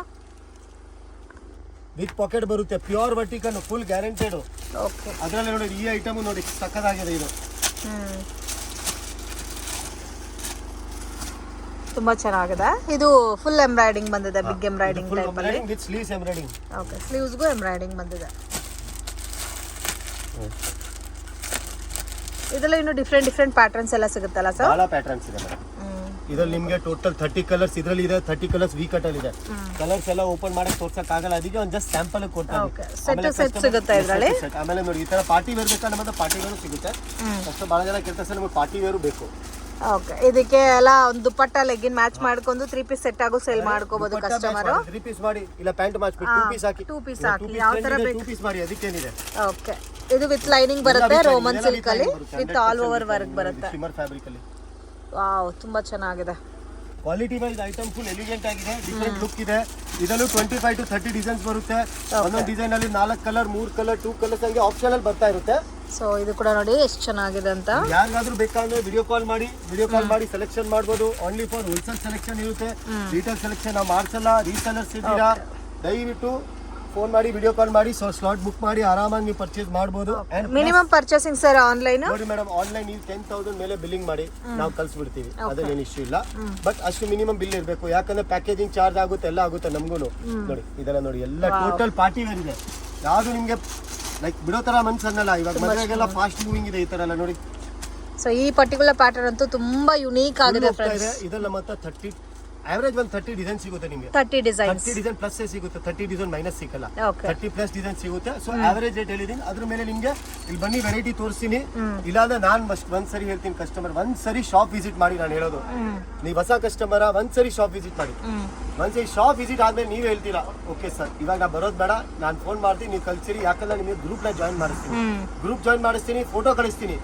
ವಿತ್ ಪಾಕೆಟ್ ಬರುತ್ತೆ. Pure vertical, full guaranteed. Okay, ಅದರಲ್ಲಿ ನೋಡಿ ಈ ಐಟಮ್ ನೋಡಿ ಸಕ್ಕತ್ತಾಗಿದೆ. ಇದು ತುಂಬಾ ಚೆನ್ನಾಗಿದೆ. ಇದು ಫುಲ್ ಎಂಬ್ರಾಯ್ಡಿಂಗ್ ಬಂದಿದೆ, ಬಿಗ್ ಎಂಬ್ರಾಯ್ಡಿಂಗ್ ಟೈಪ್ ಅಲ್ಲಿ with sleeves embroidering. Okay, sleeves ಗೂ ಎಂಬ್ರಾಯ್ಡಿಂಗ್ ಬಂದಿದೆ. ಇದರಲ್ಲಿ ಇನ್ನು ಡಿಫರೆಂಟ್ ಪ್ಯಾಟರ್ನ್ಸ್ ಎಲ್ಲ ಸಿಗುತ್ತಲ್ಲ ಸರ್? ಬಹಳ ಪ್ಯಾಟರ್ನ್ಸ್ ಇದೆ ಮೇಡಮ್. ಇದ್ರಲ್ಲಿ ನಿಮ್ಗೆ ಟೋಟಲ್ 30 ಕಲರ್ಸ್ ಇದ್ರಲ್ಲಿ ಇದೆ, 30 ಕಲರ್ಸ್ ವಿ ಕಟ್ ಅಲ್ಲಿ ಇದೆ. ಕಲರ್ಸ್ ಎಲ್ಲ ಓಪನ್ ಮಾಡಕ್ ತೋರ್ಸಕ್ ಆಗಲ್ಲ, ಅದಕ್ಕೆ ಒಂದು ಜಸ್ಟ್ ಸ್ಯಾಂಪಲ್ ಕೊಡ್ತಾರೆ. ಸೆಟ್ ಸಿಗುತ್ತೆ ಇದರಲ್ಲಿ. ಆಮೇಲೆ ನೋಡಿ ಈ ತರ ಪಾರ್ಟಿ ವೇರ್ ಬೇಕಾ ನಮ್ಮತ್ರ ಪಾರ್ಟಿ ವೇರು ಸಿಗುತ್ತೆ. ಅಷ್ಟು ಬಹಳ ಜನ ಕೇಳ್ತಾರೆ ಸರ್ ನಮಗೆ ಪಾರ್ಟಿ ವೇರು ಬೇಕು. ಓಕೆ, ಇದಕ್ಕೆ ಎಲ್ಲ ಒಂದು ದುಪ್ಪಟ್ಟ ಲೆಗ್ಗಿನ್ ಮ್ಯಾಚ್ ಮಾಡ್ಕೊಂಡು 3 ಪೀಸ್ ಸೆಟ್ ಆಗೋ ಸೇಲ್ ಮಾಡ್ಕೋಬಹುದು ಕಸ್ಟಮರ್. 3 ಪೀಸ್ ಮಾಡಿ ಇಲ್ಲ ಪ್ಯಾಂಟ್ ಮಾಡ್ಬಿಟ್ಟು 2 ಪೀಸ್ ಹಾಕಿ 2 ಪೀಸ್ ಹಾಕಿ ಯಾವ ತರ ಬೇಕು 2 ಪೀಸ್ ಮಾಡಿ ಅದಕ್ಕೇನಿದೆ. ಓಕೆ, ಇದು ವಿತ್ ಲೈನಿಂಗ್ ಬರುತ್ತೆ, ರೋಮನ್ ಸಿಲ್ಕ್ ಅಲ್ಲಿ ವಿತ್ ಆಲ್ ಓವರ್ ವರ್ಕ್ ಬರುತ್ತೆ. ಶಿಮ್ಮರ್ ಫ್ಯಾಬ್ರಿಕ್ ಅಲ್ಲಿ ವಾವ್, ತುಂಬಾ ಚೆನ್ನಾಗಿದೆ. Quality wise item full elegant ಆಗಿದೆ, ಡಿಫರೆಂಟ್ ಲುಕ್ ಇದೆ. ಇದರಲ್ಲೂ 25 to 30 ಡಿಸೈನ್ಸ್ ಬರುತ್ತೆ. ಒಂದೊಂದು ಡಿಸೈನ್ ಅಲ್ಲಿ 4 ಕಲರ್, 3 ಕಲರ್, 2 ಕಲರ್ಸ್ ಹಂಗೆ ಆಪ್ಷನ್ ಅಲ್ಲಿ ಬರ್ತಾ ಇರುತ್ತೆ. ಸೊ ಇದು ಕೂಡ ನೋಡಿ ಎಷ್ಟು ಚೆನ್ನಾಗಿದೆ ಅಂತ. ಯಾರಿಗಾದ್ರೂ ಬೇಕಾದ್ರೆ ವಿಡಿಯೋ ಕಾಲ್ ಮಾಡಿ ಸೆಲೆಕ್ಷನ್ ಮಾಡಬಹುದು. ಓನ್ಲಿ ಫಾರ್ ಹೋಲ್ಸೇಲ್ ಸೆಲೆಕ್ಷನ್ ಇರುತ್ತೆ, ರಿಟೇಲ್ ಸೆಲೆಕ್ಷನ್ ನಾವು ಮಾಡ್ಸಲ್ಲ. ರೀಸೆಲರ್ಸ್ ಇದ್ದೀರಾ, ದಯವಿಟ್ಟು ಫೋನ್ ಮಾಡಿ ವಿಡಿಯೋ ಕಾಲ್ ಮಾಡಿ ಸ್ಲಾಟ್ ಬುಕ್ ಮಾಡಿ ಆರಾಮಾಗಿ ನೀವು ಪರ್ಚೇಸ್ ಮಾಡಬಹುದು. ಮಿನಿಮಮ್ ಪರ್ಚೇಸಿಂಗ್ ಸರ್ ಆನ್ಲೈನ್ ನೋಡಿ ಮೇಡಮ್, ಆನ್ಲೈನ್ ನೀವು 10,000 ಮೇಲೆ ಬಿಲ್ಲಿಂಗ್ ಮಾಡಿ ನಾವು ಕಳ್ಸಿಬಿಡ್ತೀವಿ, ಅದೇನು ಇಶ್ಯೂ ಇಲ್ಲ. ಬಟ್ ಅಷ್ಟು ಮಿನಿಮಮ್ ಬಿಲ್ ಇರಬೇಕು, ಯಾಕಂದ್ರೆ ಪ್ಯಾಕೇಜಿಂಗ್ ಚಾರ್ಜ್ ಆಗುತ್ತೆ, ಎಲ್ಲ ಆಗುತ್ತೆ ನಮಗೂ. ನೋಡಿ ಇದೆಲ್ಲ ನೋಡಿ ಎಲ್ಲ ಟೋಟಲ್ ಪಾರ್ಟಿ ವೇರ್ ಇದೆ. ಯಾವುದು ನಿಮಗೆ ಲೈಕ್ ಬಿಡೋ ತರ ಮನ್ಸು ಅನ್ನಲ್ಲ. ಇವಾಗ ಮನೆಗೆಲ್ಲ ಫಾಸ್ಟ್ ಮೂವಿಂಗ್ ಇದೆ ಈ ತರ ಎಲ್ಲ ನೋಡಿ. ಸೊ ಈ ಪರ್ಟಿಕ್ಯುಲರ್ ಪ್ಯಾಟರ್ನ್ ಅಂತೂ ತುಂಬಾ ಯುನೀಕ್ ಆಗಿದೆ ಫ್ರೆಂಡ್ಸ್. ಇದೆಲ್ಲ ಮತ್ತೆ 30 ಆವರೇಜ್ ಒಂದು 30 ಡಿಸೈನ್ ಸಿಗುತ್ತೆ ನಿಮಗೆ. 30 ಡಿಸೈನ್ಸ್ ಪ್ಲಸ್ ಸಿಗುತ್ತೆ, 30 ಡಿಸೈನ್ ಮೈನಸ್ ಸಿಗಲ್ಲ. Okay. 30 ಪ್ಲಸ್ ಡಿಸೈನ್ ಸಿಗುತ್ತೆ. ಸೊ ಆವರೇಜ್ ರೇಟ್ ಹೇಳಿದೀನಿ, ಅದ್ರ ಮೇಲೆ ನಿಮ್ಗೆ ಇಲ್ಲಿ ಬನ್ನಿ ವೆರೈಟಿ ತೋರಿಸ್ತೀನಿ. ಇಲ್ಲಾಂದ್ರೆ ನಾನು ಒಂದ್ಸರಿ ಹೇಳ್ತೀನಿ ಕಸ್ಟಮರ್ ಒಂದ್ಸರಿ ಶಾಪ್ ವಿಸಿಟ್ ಮಾಡಿ. ನಾನು ಹೇಳೋದು ನೀವು ಹೊಸ ಕಸ್ಟಮರ ಒಂದ್ಸರಿ ಶಾಪ್ ವಿಸಿಟ್ ಮಾಡಿ. ಒಂದ್ಸರಿ ಶಾಪ್ ವಿಸಿಟ್ ಆದ್ಮೇಲೆ ನೀವು ಹೇಳ್ತೀರಾ ಓಕೆ ಸರ್ ಇವಾಗ ನಾ ಬರೋದು ಬೇಡ, ನಾನು ಫೋನ್ ಮಾಡ್ತೀನಿ, ನೀವು ಕಳ್ಸಿರಿ. ಯಾಕಂದ್ರೆ ನಿಮಗೆ ಗ್ರೂಪ್ ನ ಜಾಯಿನ್ ಮಾಡಿಸ್ತೀನಿ, ಫೋಟೋ ಕಳಿಸ್ತೀನಿ.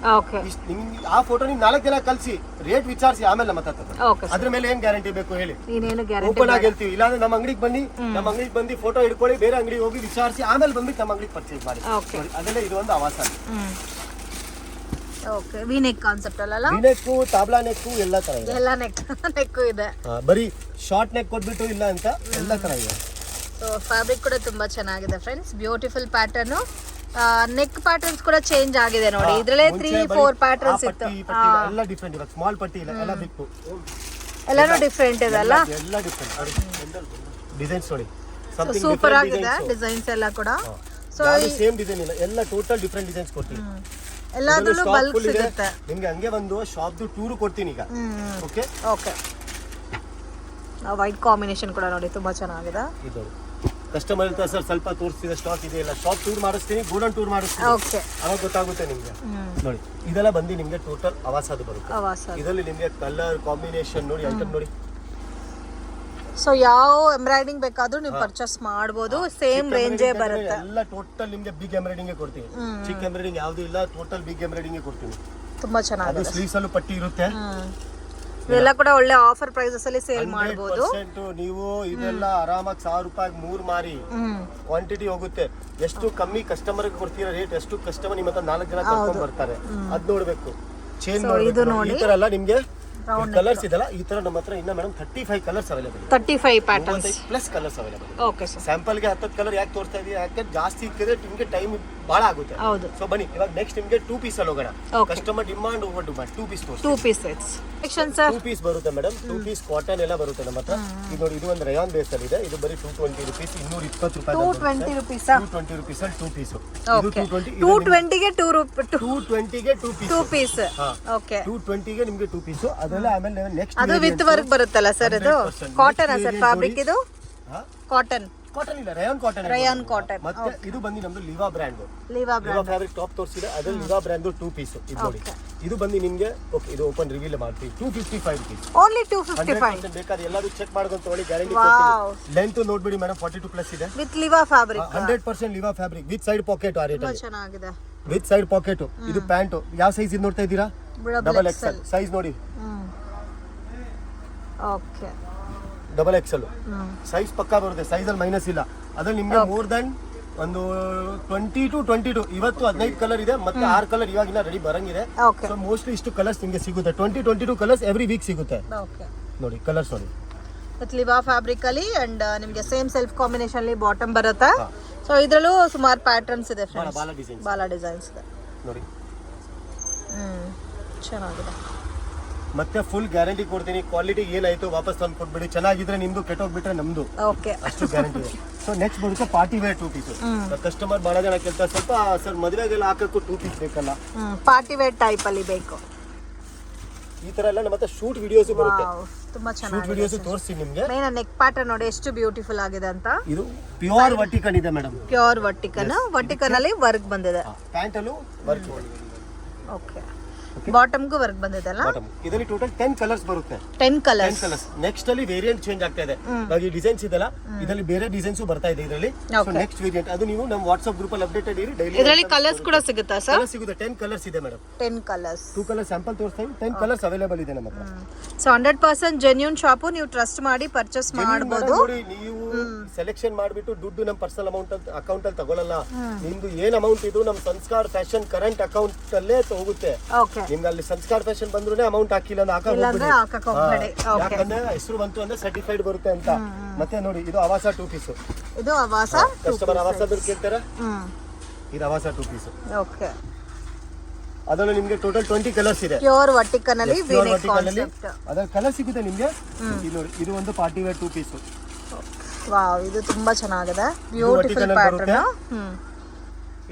ಆ ಫೋಟೋ ನೀವು 4 ದಿನ ಕಳಿಸಿ, ರೇಟ್ ವಿಚಾರಿಸಿ, ಆಮೇಲೆ ಮಾತಾಡ್ತಾರೆ. ಅದ್ರ ಮೇಲೆ ಏನ್ ಗ್ಯಾರಂಟಿ ಬೇಕು ಹೇಳಿ, ಓಪನ್ ಆಗಿ ಹೇಳ್ತೀವಿ. ಇಲ್ಲಾಂದ್ರೆ ನಮ್ಮ ಅಂಗಡಿಗೆ ಬಂದು ಫೋಟೋ ಹಿಡ್ಕೊಳ್ಳಿ, ಬೇರೆ ಅಂಗಡಿಗೆ ಹೋಗಿ ವಿಚಾರಿಸಿ, ಆಮೇಲೆ ಬಂದ್ಬಿಟ್ಟು ನಮ್ಮ ಅಂಗಡಿಗೆ ಪರ್ಚೇಸ್ ಮಾಡಿ. ಅದೆಲ್ಲ ಇದು ಒಂದು ಆವಾಸ. ಓಕೆ, ವಿ ನೆಕ್ ಕಾನ್ಸೆಪ್ಟ್ ಅಲ್ಲ, ವಿ ನೆಕ್, ತಾಬ್ಲಾ ನೆಕ್ ಎಲ್ಲ ತರ ಇದೆ. ಎಲ್ಲ ನೆಕ್ ಇದೆ, ಬರೀ ಶಾರ್ಟ್ ನೆಕ್ ಕೊಟ್ಬಿಟ್ಟು ಇಲ್ಲ ಅಂತ ಎಲ್ಲ ತರ ಇದೆ. ಸೊ ಫ್ಯಾಬ್ರಿಕ್ ಕೂಡ ತುಂಬಾ ಚೆನ್ನಾಗಿದೆ friends, beautiful pattern. Neck patterns ಕೂಡ ಚೇಂಜ್ ಆಗಿದೆ ನೋಡಿ. ಇದ್ರಲ್ಲೇ 3-4 ಪ್ಯಾಟರ್ನ್ಸ್ ಇತ್ತು, ಎಲ್ಲ ಡಿಫರೆಂಟ್. ಇವಾಗ ಸ್ಮಾಲ್ ಪಟ್ಟಿ ಇಲ್ಲ, ಎಲ್ಲ ಬಿಟ್ಟು ಎಲ್ಲಾನು ಡಿಫರೆಂಟ್ ಇದೆ ಅಲ್ಲ, ಎಲ್ಲ ಡಿಫರೆಂಟ್ ಡಿಸೈನ್ಸ್ ನೋಡಿ. ಸೂಪರ್ ಆಗಿದೆ ಡಿಸೈನ್ಸ್ ಎಲ್ಲ ಕೂಡ. ಸೊ ಸೇಮ್ ಡಿಸೈನ್ ಇಲ್ಲ, ಎಲ್ಲ ಟೋಟಲ್ ಡಿಫರೆಂಟ್ ಡಿಸೈನ್ಸ್ ಕೊಡ್ತೀನಿ. ಎಲ್ಲಾದ್ರಲ್ಲೂ ಬಲ್ಕ್ ಸಿಗುತ್ತೆ ನಿಮ್ಗೆ. ಹಂಗೆ ಒಂದು ಶಾಪ್ ಟೂರ್ ಕೊಡ್ತೀನಿ ಈಗ. ಓಕೆ ಓಕೆ, ವೈಟ್ ಕಾಂಬಿನೇಷನ್ ಕೂಡ ನೋಡಿ ತುಂಬಾ ಚೆನ್ನಾಗಿದೆ. ಇದು ಕಸ್ಟಮರ್ ಹೇಳ್ತಾರೆ ಸರ್ ಸ್ವಲ್ಪ ತೋರಿಸ್ತಿದೆ ಸ್ಟಾಕ್ ಇದೆ, ಇಲ್ಲ ಶಾಪ್ ಟೂರ್ ಮಾಡಿಸ್ತೀನಿ, ಗೋಡನ್ ಟೂರ್ ಮಾಡಿಸ್ತೀನಿ, ಓಕೆ ಅವಾಗ ಗೊತ್ತಾಗುತ್ತೆ ನಿಮ್ಗೆ. ನೋಡಿ ಇದೆಲ್ಲ ಬಂದು ನಿಮ್ಗೆ ಟೋಟಲ್ ಅವಾಸದು ಬರುತ್ತೆ. ಇದರಲ್ಲಿ ನಿಮ್ಗೆ ಕಲರ್ ಕಾಂಬಿನೇಷನ್ ನೋಡಿ, ಐಟಮ್ ನೋಡಿ. ಸೊ ಯಾವ ಎಂಬ್ರಾಯ್ಡಿಂಗ್ ಬೇಕಾದ್ರೂ ನೀವು ಪರ್ಚೇಸ್ ಮಾಡಬಹುದು, ಸೇಮ್ ರೇಂಜೇ ಬರುತ್ತೆ. ಎಲ್ಲ ಟೋಟಲ್ ನಿಮ್ಗೆ ಬಿಗ್ ಎಂಬ್ರಾಯ್ಡಿಂಗ್ ಕೊಡ್ತೀನಿ, ಚಿಕ್ಕ ಎಂಬ್ರಾಯ್ಡಿಂಗ್ ಯಾವುದು ಇಲ್ಲ, ಟೋಟಲ್ ಬಿಗ್ ಎಂಬ್ರಾಯ್ಡಿಂಗ್ ಕೊಡ್ತೀನಿ. ತುಂಬಾ ಚೆನ್ನಾಗಿದೆ. ಅದು ಸ್ಲೀವ್ಸ್ ಅಲ್ಲೂ ಪಟ್ಟಿ ಇರುತ್ತೆ. ಇವೆಲ್ಲ ಕೂಡ ಒಳ್ಳೆ ಆಫರ್ ಪ್ರೈಸಸ್ ಅಲ್ಲಿ ಸೇಲ್ ಮಾಡಬಹುದು. ನೀವು ಇದೆಲ್ಲ ಆರಾಮಾಗಿ 1000 ರೂಪಾಯಿಗೆ 3 ಮಾರಿ, ಕ್ವಾಂಟಿಟಿ ಹೋಗುತ್ತೆ. ಎಷ್ಟು ಕಮ್ಮಿ ಕಸ್ಟಮರ್ ಕೊಡ್ತೀರಾ ರೇಟ್, ಎಷ್ಟು ಕಸ್ಟಮರ್ ನಿಮ್ಮ ಹತ್ರ 4 ಜನ ಕರ್ಕೊಂಡು ಬರ್ತಾರೆ, ಅದ್ ನೋಡ್ಬೇಕು. ಚೇಂಜ್ ಮಾಡಬೇಕು. ಈ ತರ ಎಲ್ಲ ನಿಮ್ಗೆ ಕಲರ್ಸ್ ಇದೆಲ್ಲ ಈ ತರ ನಮ್ಮ ಹತ್ರ ಇನ್ನ madam 35 colours available, 35 patterns plus colours available. Okay sir, sample ಗೆ 10 ಕಲರ್ ಯಾಕೆ ತೋರಿಸ್ತಾ ಇದೀವಿ, ಯಾಕೆ ಜಾಸ್ತಿ ಇಕ್ಕಿದ್ರೆ ನಿಮ್ಗೆ ಟೈಮ್ ಬಹಳ ಆಗುತ್ತೆ. ಸೊ ಬನ್ನಿ ಇವಾಗ ನೆಕ್ಸ್ಟ್ ನಿಮ್ಗೆ 2 ಪೀಸ್ ಅಲ್ಲಿ ಹೋಗೋಣ. Customer demand over demand 2 piece ತೋರಿಸಿ. 2 piece sets section sir, 2 piece ಬರುತ್ತೆ ಮೇಡಮ್. 2 ಪೀಸ್ ಕಾಟನ್ ಎಲ್ಲ ಬರುತ್ತೆ ನಮ್ಮ ಹತ್ರ. ಇದು ನೋಡಿ, ಇದು ಒಂದು ರಯಾನ್ ಬೇಸ್ ಅಲ್ಲಿ ಇದೆ. ಇದು ಬರೀ 220 ರೂಪೀಸ್, 220 ರೂಪಾಯಿ. 220 ರೂಪೀಸ್, 220 ರೂಪೀಸ್ ಅಲ್ಲಿ 2 ಪೀಸ್. ಇದು 220 ಗೆ 220 ಗೆ 2 ಪೀಸ್. ಓಕೆ, 220 ಗೆ ನಿಮಗೆ 2 ಪೀಸ್. ಅದೆಲ್ಲ ಆಮೇಲೆ ನೆಕ್ಸ್ಟ್ ಅದು ವಿತ್ ವರ್ಕ್ ಬರುತ್ತಲ್ಲ ಸರ್, ಇದು ಕಾಟನ್ ಸರ್ ಫ್ಯಾಬ್ರಿಕ್, ಇದು ಕಾಟನ್ ಇಲ್ಲ, ರಯಾನ್ ಕಾಟನ್. ಮತ್ತೆ ಇದು ಬಂದು ನಮ್ದು ಲಿವಾ ಬ್ರ್ಯಾಂಡ್ ಫ್ಯಾಬ್ರಿಕ್ ಟಾಪ್ ತೋರಿಸಿದೆ, ಅದು ಲಿವಾ ಬ್ರ್ಯಾಂಡ್ 2 ಪೀಸ್. ಇದು ನೋಡಿ, ಇದು ಬಂದು ನಿಮ್ಗೆ ಓಕೆ, ಇದು ಓಪನ್ ರಿವೀಲ್ ಮಾಡ್ತೀವಿ 255 ರೂಪೀಸ್ ಓನ್ಲಿ. 255 ಬೇಕಾದ್ರೆ ಎಲ್ಲರೂ ಚೆಕ್ ಮಾಡ್ಕೊಂಡು ತಗೊಳ್ಳಿ, ಗ್ಯಾರಂಟಿ ಕೊಡ್ತೀನಿ. ಲೆಂತ್ ನೋಡ್ಬಿಡಿ ಮೇಡಮ್, 42 ಪ್ಲಸ್ ಇದೆ with ಲಿವಾ fabric, 100% ಲಿವಾ fabric with side packet. ಆ ರೇಟ್ ಚೆನ್ನಾಗಿದೆ, ವಿತ್ ಸೈಡ್ ಪಾಕೆಟ್. ಇದು ಪ್ಯಾಂಟ್ ಯಾವ ಸೈಜ್ ಇದು ನೋಡ್ತಾ ಇದ್ದೀರಾ, ಡಬಲ್ ಎಕ್ಸೆಲ್ ಸೈಜ್ ನೋಡಿ. ಓಕೆ, ಡಬಲ್ ಎಕ್ಸೆಲ್ ಸೈಜ್ ಪಕ್ಕಾ ಬರುತ್ತೆ, ಸೈಜ್ ಅಲ್ಲಿ ಮೈನಸ್ ಇಲ್ಲ. ಅದ್ರಲ್ಲಿ ನಿಮ್ಗೆ ಮೋರ್ ದನ್ ಒಂದು 20 to 22 ಇವತ್ತು 15 ಕಲರ್ ಇದೆ, ಮತ್ತೆ 6 ಕಲರ್ ಇವಾಗಿನ ರೆಡಿ ಬರಂಗಿದೆ. ಸೊ ಮೋಸ್ಟ್ಲಿ ಇಷ್ಟು ಕಲರ್ಸ್ ನಿಮ್ಗೆ ಸಿಗುತ್ತೆ, 20-22 ಕಲರ್ಸ್ ಎವ್ರಿ ವೀಕ್ ಸಿಗುತ್ತೆ. ನೋಡಿ ಕಲರ್ಸ್ ನೋಡಿ, ವಿತ್ ಲಿವಾ ಫ್ಯಾಬ್ರಿಕ್ ಅಲ್ಲಿ ಅಂಡ್ ನಿಮಗೆ ಸೇಮ್ ಸೆಲ್ಫ್ ಕಾಂಬಿನೇಷನ್ ಅಲ್ಲಿ ಬಾಟಮ್ ಬರುತ್ತೆ. ಸೊ ಇದರಲ್ಲೂ ಸುಮಾರು ಪ್ಯಾಟರ್ನ್ಸ್ ಇದೆ ಫ್ರೆಂಡ್ಸ್, ಬಾಲ ಡಿಸೈನ್ಸ್ ಇದೆ ನೋಡಿ. ಚೆನ್ನಾಗಿದೆ. ಮತ್ತೆ ಫುಲ್ ಗ್ಯಾರಂಟಿ ಕೊಡ್ತೀನಿ, ಕ್ವಾಲಿಟಿ ಏನಾಯ್ತು ವಾಪಸ್ ತಂದು ಕೊಟ್ಬಿಡಿ. ಚೆನ್ನಾಗಿದ್ರೆ ನಿಮ್ದು, ಕೆಟ್ಟೋಗ್ಬಿಟ್ರೆ ನಮ್ದು, ಅಷ್ಟು ಗ್ಯಾರಂಟಿ ಇದೆ. ಸೊ ನೆಕ್ಸ್ಟ್ ಬರುತ್ತೆ ಪಾರ್ಟಿ ವೇರ್ 2 ಪೀಸ್. ಕಸ್ಟಮರ್ ಬಹಳ ಜನ ಕೇಳ್ತಾರೆ ಸ್ವಲ್ಪ ಸರ್ ಮದುವೆಗೆಲ್ಲ ಹಾಕಕ್ಕೂ 2 ಪೀಸ್ ಬೇಕಲ್ಲ, ಪಾರ್ಟಿ ವೇರ್ ಟೈಪ್ ಅಲ್ಲಿ ಬೇಕು. ಈ ತರ ಎಲ್ಲ ನಮ್ಮ ಹತ್ರ ಶೂಟ್ ವಿಡಿಯೋಸ್ ಬರುತ್ತೆ. ತುಂಬಾ ಶೂಟ್ ಚೆನ್ನಾಗಿದೆ. ವಿಡಿಯೋಸ್ ತೋರಿಸ್ತೀನಿ ನಿಮ್ಗೆ. ಮೇನ್ ನೆಕ್ ಪ್ಯಾಟರ್ನ್ ನೋಡಿ ಎಷ್ಟು ಬ್ಯೂಟಿಫುಲ್ ಆಗಿದೆ ಅಂತ. ಇದು ಪ್ಯೂರ್ ವರ್ಟಿಕನ್ ಇದೆ ಮೇಡಮ್. ಪ್ಯೂರ್ ವರ್ಟಿಕನ್ ಅಲ್ಲಿ ವರ್ಕ್ ಬಂದಿದೆ. ಪ್ಯಾಂಟ್ ಅಲ್ಲೂ ವರ್ಕ್. ಓಕೆ, ಬಾಟಮ್ಗೂ ವರ್ಕ್ ಬಂದಿದೆ ಅಲ್ಲ. ಇದರಲ್ಲಿ ಟೋಟಲ್ 10 ಕಲರ್ಸ್ ಬರುತ್ತೆ. 10 ಕಲರ್ಸ್. ನೆಕ್ಸ್ಟ್ ಅಲ್ಲಿ ವೇರಿಯಂಟ್ ಚೇಂಜ್ ಆಗ್ತಾ ಇದೆ. ಇವಾಗ ಈ ಡಿಸೈನ್ಸ್ ಇದೆಲ್ಲ, ಇದರಲ್ಲಿ ಬೇರೆ ಡಿಸೈನ್ಸ್ ಬರ್ತಾ ಇದೆ ಇದರಲ್ಲಿ. ಸೊ ನೆಕ್ಸ್ಟ್ ವೇರಿಯಂಟ್ ಅದು ನೀವು ನಮ್ಮ ವಾಟ್ಸ್ಆಪ್ ಗ್ರೂಪ್ ಅಲ್ಲಿ ಅಪ್ಡೇಟೆಡ್ ಇರಿ. ಡೈಲಿ ಇದರಲ್ಲಿ ಕಲರ್ಸ್ ಕೂಡ ಸಿಗುತ್ತಾ ಸರ್? ಕಲರ್ಸ್ ಸಿಗುತ್ತೆ. 10 ಕಲರ್ಸ್ ಇದೆ ಮೇಡಮ್. 10 ಕಲರ್ಸ್. 2 ಕಲರ್ ಸ್ಯಾಂಪಲ್ ತೋರಿಸ್ತೀನಿ. 10 ಕಲರ್ಸ್ ಅವೈಲೇಬಲ್ ಇದೆ ನಮ್ಮ ಹತ್ರ. ಸೊ 100% ಜೆನ್ಯೂನ್ ಶಾಪ್, ನೀವು ಟ್ರಸ್ಟ್ ಮಾಡಿ ಪರ್ಚೇಸ್ ಮಾಡಬಹುದು. ನೋಡಿ, ನೀವು ಸೆಲೆಕ್ಷನ್ ಮಾಡಿಬಿಟ್ಟು ದುಡ್ಡು ನಮ್ಮ ಪರ್ಸನಲ್ ಅಮೌಂಟ್ ಅಕೌಂಟ್ ಅಲ್ಲಿ ತಗೊಳ್ಳಲ್ಲ. ನಿಮ್ದು ಏನ್ ಅಮೌಂಟ್ ಇದು ನಮ್ಮ ಸಂಸ್ಕಾರ ಫ್ಯಾಷನ್ ಕರೆಂಟ್ ಅಕೌಂಟ್ ಅಲ್ಲೇ ಹೋಗುತ್ತೆ. ನಿಮ್ಗೆ ಅಲ್ಲಿ ಸಂಸ್ಕಾರ ಫ್ಯಾಷನ್ ಬಂದ್ರೆ ಅಮೌಂಟ್ ಹಾಕಿಲ್ಲ ಅಂದ್ರೆ ಯಾಕಂದ್ರೆ ಹೆಸರು ಬಂತು ಅಂದ್ರೆ ಸರ್ಟಿಫೈಡ್ ಬರುತ್ತೆ ಅಂತ. ಮತ್ತೆ ನೋಡಿ, ಇದು ಅವಾಸ 2 ಪೀಸ್. ಇದು ಅವಾಸ ಕಸ್ಟಮರ್ ಅವಾಸ ಕೇಳ್ತಾರೆ. ಇದು ಅವಾಸ 2 ಪೀಸ್. ಓಕೆ, ಅದರಲ್ಲಿ ನಿಮಗೆ ಟೋಟಲ್ 20 ಕಲರ್ಸ್ ಇದೆ. ಪ್ಯೂರ್ ವರ್ಟಿಕನ್ ಅಲ್ಲಿ ವೀನೆಕ್ ಕಾನ್ಸೆಪ್ಟ್. ಅದರ ಕಲರ್ ಸಿಗುತ್ತೆ ನಿಮಗೆ. ಇದು ನೋಡಿ, ಇದು ಒಂದು ಪಾರ್ಟಿ ವೇರ್ 2 ಪೀಸ್. ವಾವ್, ಇದು ತುಂಬಾ ಚೆನ್ನಾಗಿದೆ. Beautiful pattern.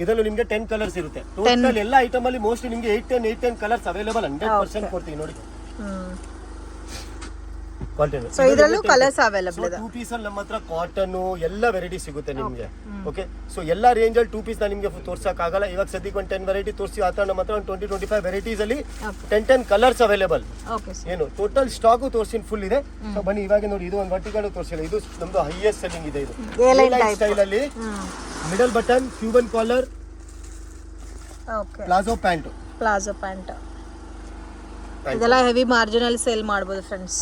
ಇದರಲ್ಲೂ ನಿಮಗೆ 10 ಕಲರ್ಸ್ ಇರುತ್ತೆ. ಟೋಟಲ್ ಎಲ್ಲ ಐಟಮ್ ಅಲ್ಲಿ ಮೋಸ್ಟ್ಲಿ ನಿಮಗೆ 8-10 ಕಲರ್ಸ್ ಅವೈಲೇಬಲ್ 100% ಕೊಡ್ತೀವಿ ನೋಡಿ. ಸೊ ಇದರಲ್ಲೂ ಕಲರ್ಸ್ ಅವೈಲೇಬಲ್ ಇದೆ. 2 ಪೀಸ್ ಅಲ್ಲಿ ನಮ್ಮ ಹತ್ರ ಕಾಟನ್ ಎಲ್ಲ ವೆರೈಟಿ ಸಿಗುತ್ತೆ ನಿಮಗೆ. ಓಕೆ, ಸೊ ಎಲ್ಲ ರೇಂಜ್ ಅಲ್ಲಿ 2 ಪೀಸ್ ನಾನು ನಿಮಗೆ ತೋರ್ಸಕ್ ಆಗಲ್ಲ. ಇವಾಗ ಸದ್ಯಕ್ಕೆ ಒಂದು 10 ವೆರೈಟಿ ತೋರಿಸಿ. ಆ ತರ ನಮ್ಮ ಹತ್ರ ಒಂದು 20-25 ವೆರೈಟೀಸ್ ಅಲ್ಲಿ 10 ಕಲರ್ಸ್ ಅವೈಲೇಬಲ್. ಏನು ಟೋಟಲ್ ಸ್ಟಾಕ್ ತೋರಿಸಿ ಫುಲ್ ಇದೆ. ಸೊ ಬನ್ನಿ, ಇವಾಗ ನೋಡಿ, ಇದು ಒಂದು ವರ್ಟಿಕಲ್ ತೋರಿಸಿಲ್ಲ. ಇದು ನಮ್ದು ಹೈಯೆಸ್ಟ್ ಸೆಲ್ಲಿಂಗ್ ಇದೆ. ಇದು ಸ್ಟೈಲ್ ಅಲ್ಲಿ middle button, Cuban collar, palazzo pant. ಇದೆಲ್ಲ ಹೆವಿ ಮಾರ್ಜಿನ್ ಅಲ್ಲಿ ಸೇಲ್ ಮಾಡಬಹುದು ಫ್ರೆಂಡ್ಸ್.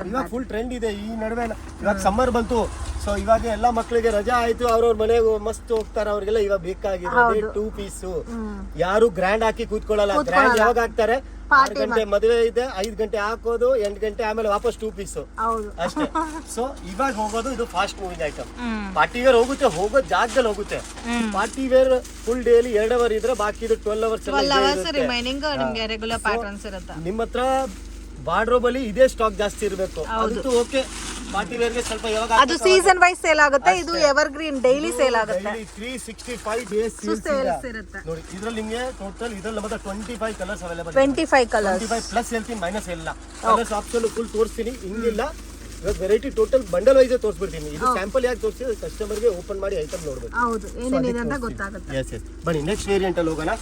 ಇವಾಗ ಫುಲ್ ಟ್ರೆಂಡ್ ಇದೆ ಈ ನಡುವೆ. ಇವಾಗ ಸಮ್ಮರ್ ಬಂತು, ಸೊ ಇವಾಗ ಎಲ್ಲಾ ಮಕ್ಕಳಿಗೆ ರಜಾ ಆಯ್ತು, ಅವ್ರವ್ರ ಮನೆಗೆ ಮಸ್ತ್ ಹೋಗ್ತಾರೆ. ಅವ್ರಿಗೆಲ್ಲ ಇವಾಗ ಬೇಕಾಗಿರೋದು 2 ಪೀಸ್. ಯಾರು ಗ್ರ್ಯಾಂಡ್ ಹಾಕಿ ಕೂತ್ಕೊಳ್ಳಲ್ಲ. ಗ್ರ್ಯಾಂಡ್ ಯಾವಾಗ ಹಾಕ್ತಾರೆ? 6 ಗಂಟೆ ಮದುವೆ ಇದೆ, 5 ಗಂಟೆ ಹಾಕೋದು, 8 ಗಂಟೆ ಆಮೇಲೆ ವಾಪಸ್ 2 ಪೀಸ್ ಅಷ್ಟೇ. ಸೊ ಇವಾಗ ಹೋಗೋದು ಇದು fast moving item. Party wear ಹೋಗುತ್ತೆ, ಹೋಗೋ ಜಾಗದಲ್ಲಿ ಹೋಗುತ್ತೆ. Party wear full daily 2 hour ಇದ್ರೆ ಬಾಕಿ ಇದು 12 ಅವರ್ಸ್ ರಿಮೈನಿಂಗ್ ನಿಮಗೆ ರೆಗ್ಯುಲರ್ ಪ್ಯಾಟರ್ನ್ಸ್ ಇರುತ್ತೆ. ನಿಮ್ಮ ಹತ್ರ ವಾರ್ಡ್ರೋಬ್ ಅಲ್ಲಿ ಇದೇ ಸ್ಟಾಕ್ ಜಾಸ್ತಿ ಇರಬೇಕು. ಅದು ಓಕೆ. ಪಾರ್ಟಿ ವೇರ್ ಗೆ ಸ್ವಲ್ಪ ಯಾವಾಗ ಅದು ಸೀಸನ್ ವೈಸ್ ಸೇಲ್ ಆಗುತ್ತೆ. ಇದು ಎವರ್ ಗ್ರೀನ್ ಡೈಲಿ ಸೇಲ್ ಆಗುತ್ತೆ. 365 ಡೇಸ್ ಸೇಲ್ಸ್ ಇರುತ್ತೆ ನೋಡಿ. ಇದರಲ್ಲಿ ನಿಮಗೆ ಟೋಟಲ್ ಇದರಲ್ಲಿ ನಮ್ಮ 25 ಕಲರ್ಸ್ ಅವೈಲೇಬಲ್. 25 ಕಲರ್ಸ್. 25 ಪ್ಲಸ್ ಹೇಳ್ತೀನಿ, ಮೈನಸ್ ಇಲ್ಲ. ಕಲರ್ಸ್ ಆಪ್ಷನ್ ಫುಲ್ ತೋರಿಸ್ತೀನಿ, ಹಿಂಗಿಲ್ಲ. ಇವಾಗ ವೆರೈಟಿ ಟೋಟಲ್ ಬಂಡಲ್ ವೈಸ್ ತೋರಿಸ್ಬಿಡ್ತೀನಿ. ಇದು ಸ್ಯಾಂಪಲ್ ಯಾಕೆ ತೋರಿಸಿದ್ರೆ ಕಸ್ಟಮರ್ ಗೆ ಓಪನ್ ಮಾಡಿ ಐಟಮ್ ನೋಡಬೇಕು. ಹೌದು, ಏನೇನಿದೆ ಅಂತ ಗೊತ್ತಾಗುತ್ತೆ. Yes yes. ಬನ್ನಿ ನೆಕ್ಸ್ಟ್ ವೇರಿಯಂಟ್ ಅಲ್ಲಿ ಹೋಗೋಣ.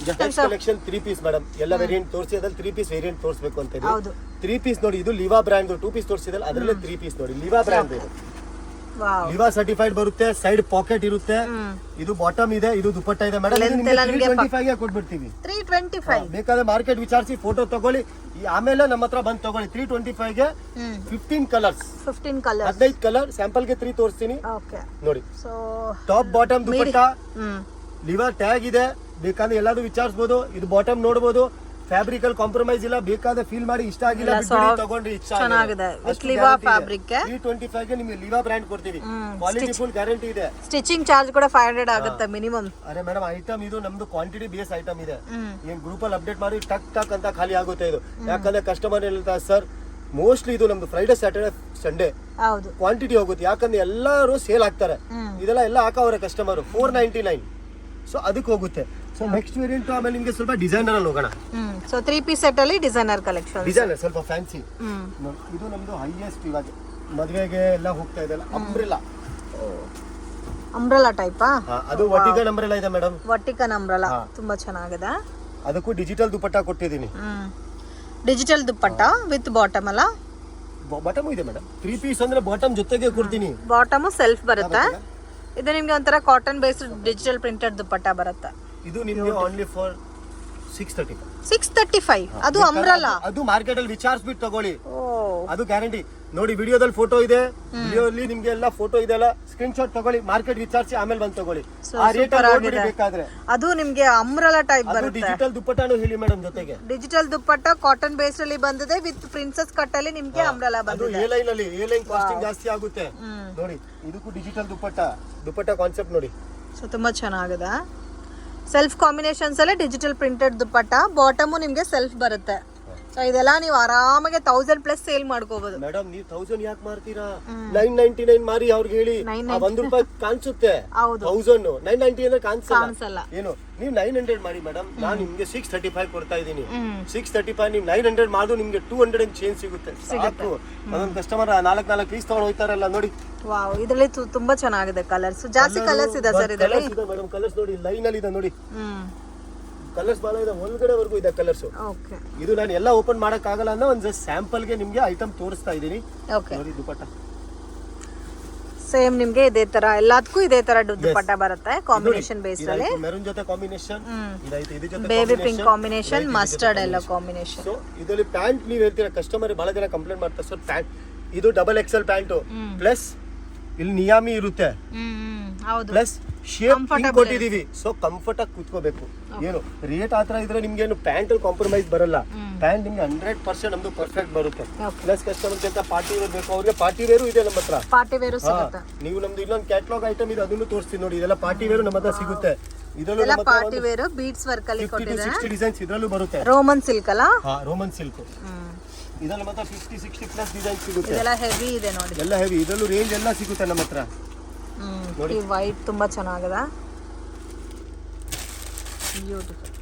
Just collection 3 piece madam. ಎಲ್ಲ ವೇರಿಯಂಟ್ ತೋರಿಸಿ, ಅದ್ರಲ್ಲಿ 3 ಪೀಸ್ ವೇರಿಯಂಟ್ ತೋರಿಸಬೇಕು ಅಂತ ಇದೆ. 3 ಪೀಸ್ ನೋಡಿ, ಇದು ಲಿವಾ ಬ್ರ್ಯಾಂಡ್ 2 ಪೀಸ್ ತೋರಿಸಿದಲ್ಲ, ಅದರಲ್ಲೇ 3 ಪೀಸ್ ನೋಡಿ. ಲಿವಾ ಬ್ರ್ಯಾಂಡ್ ಇದು. ಲಿವಾ ಸರ್ಟಿಫೈಡ್ ಬರುತ್ತೆ. ಸೈಡ್ ಪಾಕೆಟ್ ಇರುತ್ತೆ. ಇದು ಬಾಟಮ್ ಇದೆ, ಇದು ದುಪಟ್ಟ ಇದೆ ಮೇಡಮ್. 325 ಗೆ ಕೊಟ್ಬಿಡ್ತೀವಿ. 325 ಬೇಕಾದ್ರೆ ಮಾರ್ಕೆಟ್ ವಿಚಾರಿಸಿ ಫೋಟೋ ತಗೊಳ್ಳಿ. ಆಮೇಲೆ ನಮ್ಮ ಹತ್ರ ಬಂದು ತಗೊಳ್ಳಿ. 325 ಗೆ 15 ಕಲರ್ಸ್. 15 ಕಲರ್ ಸ್ಯಾಂಪಲ್ ಗೆ 3 ತೋರಿಸ್ತೀನಿ ನೋಡಿ. ಟಾಪ್ ಬಾಟಮ್ ದುಪಟ್ಟ, ಲಿವಾ ಟ್ಯಾಗ್ ಇದೆ. ಬೇಕಾದ್ರೆ ಎಲ್ಲಾದ್ರೂ ವಿಚಾರಿಸಬಹುದು. ಇದು ಬಾಟಮ್ ನೋಡಬಹುದು. ಫ್ಯಾಬ್ರಿಕ್ ಅಲ್ಲಿ ಕಾಂಪ್ರಮೈಸ್ ಇಲ್ಲ. ಬೇಕಾದ್ರೆ ಫೀಲ್ ಮಾಡಿ, ಇಷ್ಟ ಆಗಿಲ್ಲ ತಗೊಂಡ್ರಿ. ಚೆನ್ನಾಗಿದೆ. ಲಿವಾ ಫ್ಯಾಬ್ರಿಕ್ 325 ಗೆ ನಿಮಗೆ ಲಿವಾ ಬ್ರ್ಯಾಂಡ್ ಕೊಡ್ತೀವಿ. ಕ್ವಾಲಿಟಿ ಫುಲ್ ಗ್ಯಾರಂಟಿ ಇದೆ. ಸ್ಟಿಚಿಂಗ್ ಚಾರ್ಜ್ ಕೂಡ 500 ಆಗುತ್ತೆ ಮಿನಿಮಮ್. ಅರೆ ಮೇಡಮ್, ಐಟಮ್ ಇದು ನಮ್ದು ಕ್ವಾಂಟಿಟಿ ಬೇಸ್ ಐಟಮ್ ಇದೆ. ಏನ್ ಗ್ರೂಪ್ ಅಲ್ಲಿ ಅಪ್ಡೇಟ್ ಮಾಡಿ ಟಕ್ ಟಕ್ ಅಂತ ಖಾಲಿ ಆಗುತ್ತೆ ಇದು. ಯಾಕಂದ್ರೆ ಕಸ್ಟಮರ್ ಹೇಳ್ತಾರೆ ಸರ್, ಮೋಸ್ಟ್ಲಿ ಇದು ನಮ್ದು ಫ್ರೈಡೆ ಸ್ಯಾಟರ್ಡೆ ಸಂಡೇ ಕ್ವಾಂಟಿಟಿ ಹೋಗುತ್ತೆ. ಯಾಕಂದ್ರೆ ಎಲ್ಲರೂ ಸೇಲ್ ಆಗ್ತಾರೆ. ಇದೆಲ್ಲ ಎಲ್ಲ ಹಾಕವ್ರೆ ಕಸ್ಟಮರ್. 499. ಸೊ ಅದಕ್ಕೆ ಹೋಗುತ್ತೆ. ಸೊ ನೆಕ್ಸ್ಟ್ ವೇರಿಯಂಟ್ ಆಮೇಲೆ ನಿಮಗೆ ಸ್ವಲ್ಪ ಡಿಸೈನರ್ ಅಲ್ಲಿ ಹೋಗೋಣ. ಸೊ 3 ಪೀಸ್ ಸೆಟ್ ಅಲ್ಲಿ ಡಿಸೈನರ್ ಕಲೆಕ್ಷನ್. ಡಿಸೈನರ್ ಸ್ವಲ್ಪ ಫ್ಯಾನ್ಸಿ. ಇದು ನಮ್ದು ಹೈಯೆಸ್ಟ್ ಇವಾಗ ಮದುವೆಗೆ ಎಲ್ಲ ಹೋಗ್ತಾ ಇದೆ. Umbrella type. ಅದು ವರ್ಟಿಕಲ್ ಅಂಬ್ರೆಲಾ ಇದೆ ಮೇಡಮ್. ವರ್ಟಿಕಲ್ ಅಂಬ್ರೆಲಾ ತುಂಬಾ ಚೆನ್ನಾಗಿದೆ. ಅದಕ್ಕೂ ಡಿಜಿಟಲ್ ದುಪಟ್ಟ ಕೊಟ್ಟಿದ್ದೀನಿ. ಡಿಜಿಟಲ್ ದುಪಟ್ಟ ವಿತ್ ಬಾಟಮ್ ಅಲ್ಲ. ಬಾಟಮ್ ಇದೆ ಮೇಡಮ್. 3 ಪೀಸ್ ಅಂದ್ರೆ ಬಾಟಮ್ ಜೊತೆಗೆ ಕೊಡ್ತೀನಿ. ಬಾಟಮ್ ಸೆಲ್ಫ್ ಬರುತ್ತೆ. ಇದು ನಿಮಗೆ ಒಂಥರ cotton based digital printed dupatta ಬರುತ್ತೆ. ಇದು ನಿಮಗೆ ಓನ್ಲಿ ಫಾರ್ 635. ಅದು ಅಂಬ್ರೆಲಾ. ಅದು ಮಾರ್ಕೆಟ್ ಅಲ್ಲಿ ವಿಚಾರಿಸ್ಬಿಟ್ಟು ತಗೊಳ್ಳಿ. ಅದು ಗ್ಯಾರಂಟಿ. ನೋಡಿ, ವಿಡಿಯೋದಲ್ಲಿ ಫೋಟೋ ಇದೆ. ವಿಡಿಯೋಲಿ ನಿಮ್ಗೆ ಎಲ್ಲ ಫೋಟೋ ಇದೆಲ್ಲ ಸ್ಕ್ರೀನ್ ಶಾಟ್ ತಗೊಳ್ಳಿ. ಮಾರ್ಕೆಟ್ ವಿಚಾರಿಸಿ ಆಮೇಲೆ ಬಂದು ತಗೊಳ್ಳಿ. ಆ ರೇಟ್ ಅಲ್ಲಿ ಬೇಕಾದ್ರೆ. ಅದು ನಿಮ್ಗೆ ಅಂಬ್ರೆಲಾ ಟೈಪ್ ಬರುತ್ತೆ. ಡಿಜಿಟಲ್ ದುಪಟ್ಟಾನು ಹೇಳಿ ಮೇಡಮ್ ಜೊತೆಗೆ. ಡಿಜಿಟಲ್ ದುಪಟ್ಟ ಕಾಟನ್ ಬೇಸ್ಡ್ ಅಲ್ಲಿ ಬಂದಿದೆ ವಿತ್ ಪ್ರಿನ್ಸೆಸ್ ಕಟ್ ಅಲ್ಲಿ ನಿಮ್ಗೆ ಅಂಬ್ರೆಲಾ ಬಂದಿದೆ. ಅದು ಎ ಲೈನ್ ಕಾಸ್ಟಿಂಗ್ ಜಾಸ್ತಿ ಆಗುತ್ತೆ ನೋಡಿ. ಇದಕ್ಕೂ ಡಿಜಿಟಲ್ ದುಪಟ್ಟ ಕಾನ್ಸೆಪ್ಟ್ ನೋಡಿ. ಸೊ ತುಂಬಾ ಚೆನ್ನಾಗಿದೆ. ಸೆಲ್ಫ್ ಕಾಂಬಿನೇಷನ್ಸ್ ಅಲ್ಲೇ ಡಿಜಿಟಲ್ ಪ್ರಿಂಟೆಡ್ ದುಪಟ್ಟ. ಬಾಟಮು ನಿಮ್ಗೆ ಸೆಲ್ಫ್ ಬರುತ್ತೆ. ಸೊ ಇದೆಲ್ಲ ನೀವು ಆರಾಮಾಗಿ 1000+ ಸೇಲ್ ಮಾಡ್ಕೋಬಹುದು. ಮೇಡಮ್ ನೀವು 1000 ಯಾಕೆ ಮಾರ್ತೀರಾ? 999 ಮಾರಿ ಅವ್ರಿಗೆ ಹೇಳಿ, ₹1 ಕಾಣಿಸುತ್ತೆ. 1000 990 ಕಾಣಿಸಲ್ಲ. ಏನು ನೀವು 900 ಮಾಡಿ ಮೇಡಮ್, ನಾನು ನಿಮ್ಗೆ 635 ಕೊಡ್ತಾ ಇದ್ದೀನಿ. 635 ನೀವು 900 ಮಾಡಿದ್ರು ನಿಮ್ಗೆ 200 ಚೇಂಜ್ ಸಿಗುತ್ತೆ. ಸಾಕು. ಅದೊಂದು ಕಸ್ಟಮರ್ 4 ಪೀಸ್ ತಗೊಂಡು ಹೋಗ್ತಾರಲ್ಲ ನೋಡಿ. ವಾವ್, ಇದರಲ್ಲಿ ತುಂಬಾ ಚೆನ್ನಾಗಿದೆ ಕಲರ್ಸ್. ಜಾಸ್ತಿ ಕಲರ್ಸ್ ಇದೆ ಸರ್ ಇದರಲ್ಲಿ. ಮೇಡಮ್ ಕಲರ್ಸ್ ನೋಡಿ, ಲೈನ್ ಅಲ್ಲಿ ಇದೆ ನೋಡಿ. ಕಲರ್ಸ್ ಬಹಳ ಇದೆ, ಒಳಗಡೆವರೆಗೂ ಇದೆ ಕಲರ್ಸ್. ಇದು ನಾನು ಎಲ್ಲ ಓಪನ್ ಮಾಡಕ್ ಆಗಲ್ಲ ಅನ್ನೋ ಒಂದು ಜಸ್ಟ್ ಸ್ಯಾಂಪಲ್ ಗೆ ನಿಮ್ಗೆ ಐಟಮ್ ತೋರಿಸ್ತಾ ಇದೀನಿ. ನೋಡಿ ದುಪಟ್ಟ ಸೇಮ್ ನಿಮ್ಗೆ ಇದೇ ತರ ಎಲ್ಲದಕ್ಕೂ ಇದೇ ತರ ದುಪಟ್ಟ ಬರುತ್ತೆ. ಕಾಂಬಿನೇಷನ್ ಬೇಸ್ ಅಲ್ಲಿ ಮೆರೂನ್ ಜೊತೆ ಕಾಂಬಿನೇಷನ್ ಇದೈತೆ, ಇದ್ರ ಜೊತೆ ಬೇಬಿ ಪಿಂಕ್ ಕಾಂಬಿನೇಷನ್, ಮಸ್ಟರ್ಡ್ ಎಲ್ಲ ಕಾಂಬಿನೇಷನ್. ಸೊ ಇದರಲ್ಲಿ ಪ್ಯಾಂಟ್ ನೀವು ಹೇಳ್ತೀರಾ, ಕಸ್ಟಮರ್ ಬಹಳ ಜನ ಕಂಪ್ಲೇಂಟ್ ಮಾಡ್ತಾರೆ ಸರ್ ಪ್ಯಾಂಟ್ ಇದು XXL ಪ್ಯಾಂಟ್ ಪ್ಲಸ್ ಇಲ್ಲಿ ನಿಯಾಮಿ ಇರುತ್ತೆ, ಪ್ಲಸ್ ಶೇಪ್ ಕೊಟ್ಟಿದೀವಿ. ಸೊ ಕಂಫರ್ಟ್ ಆಗಿ ಕೂತ್ಕೋಬೇಕು. ಏನು ರೇಟ್ ಆತರ ಇದ್ರೆ ನಿಮ್ಗೆ ಏನು ಪ್ಯಾಂಟ್ ಅಲ್ಲಿ ಕಾಂಪ್ರಮೈಸ್ ಬರಲ್ಲ. ಪ್ಯಾಂಟ್ ನಿಮ್ಗೆ 100% ನಮ್ದು ಪರ್ಫೆಕ್ಟ್ ಬರುತ್ತೆ. ಪ್ಲಸ್ ಕಸ್ಟಮರ್ ಅಂತ ಪಾರ್ಟಿ ವೇರ್ ಬೇಕು ಅವ್ರಿಗೆ, ಪಾರ್ಟಿ ವೇರು ಇದೆ ನಮ್ಮ ಹತ್ರ. ಪಾರ್ಟಿ ವೇರು ಸಿಗುತ್ತೆ. ನೀವು ನಮ್ದು ಇನ್ನೊಂದು ಕ್ಯಾಟಲಾಗ್ ಐಟಮ್ ಇದೆ, ಅದನ್ನು ತೋರಿಸ್ತೀನಿ ನೋಡಿ. ಇದೆಲ್ಲ ಪಾರ್ಟಿ ವೇರು ನಮ್ಮ ಹತ್ರ ಸಿಗುತ್ತೆ. ಇದೆಲ್ಲ ಪಾರ್ಟಿ ವೇರು ಬೀಡ್ಸ್ ವರ್ಕ್ ಅಲ್ಲಿ ಕೊಟ್ಟಿದ್ದಾರೆ. 60 ಡಿಸೈನ್ಸ್ ಇದರಲ್ಲೂ ಬರುತ್ತೆ. ರೋಮನ್ ಸಿಲ್ಕ್ ಅಲ್ಲ? ಹಾ, ರೋಮನ್ ಸಿಲ್ಕ್. ಇದೆಲ್ಲ ಮತ್ತೆ 50-60+ ಡಿಸೈನ್ ಸಿಗುತ್ತೆ. ಇದೆಲ್ಲ ಹೆವಿ ಇದೆ ನೋಡಿ, ಎಲ್ಲ ಹೆವಿ. ಇದರಲ್ಲೂ ರೇಂಜ್ ಎಲ್ಲ ಸಿಗುತ್ತೆ ನಮ್ಮ ಹತ್ರ. ಈ ವೈಟ್ ತುಂಬಾ ಚೆನ್ನಾಗಿದೆ, ಬ್ಯೂಟಿಫುಲ್.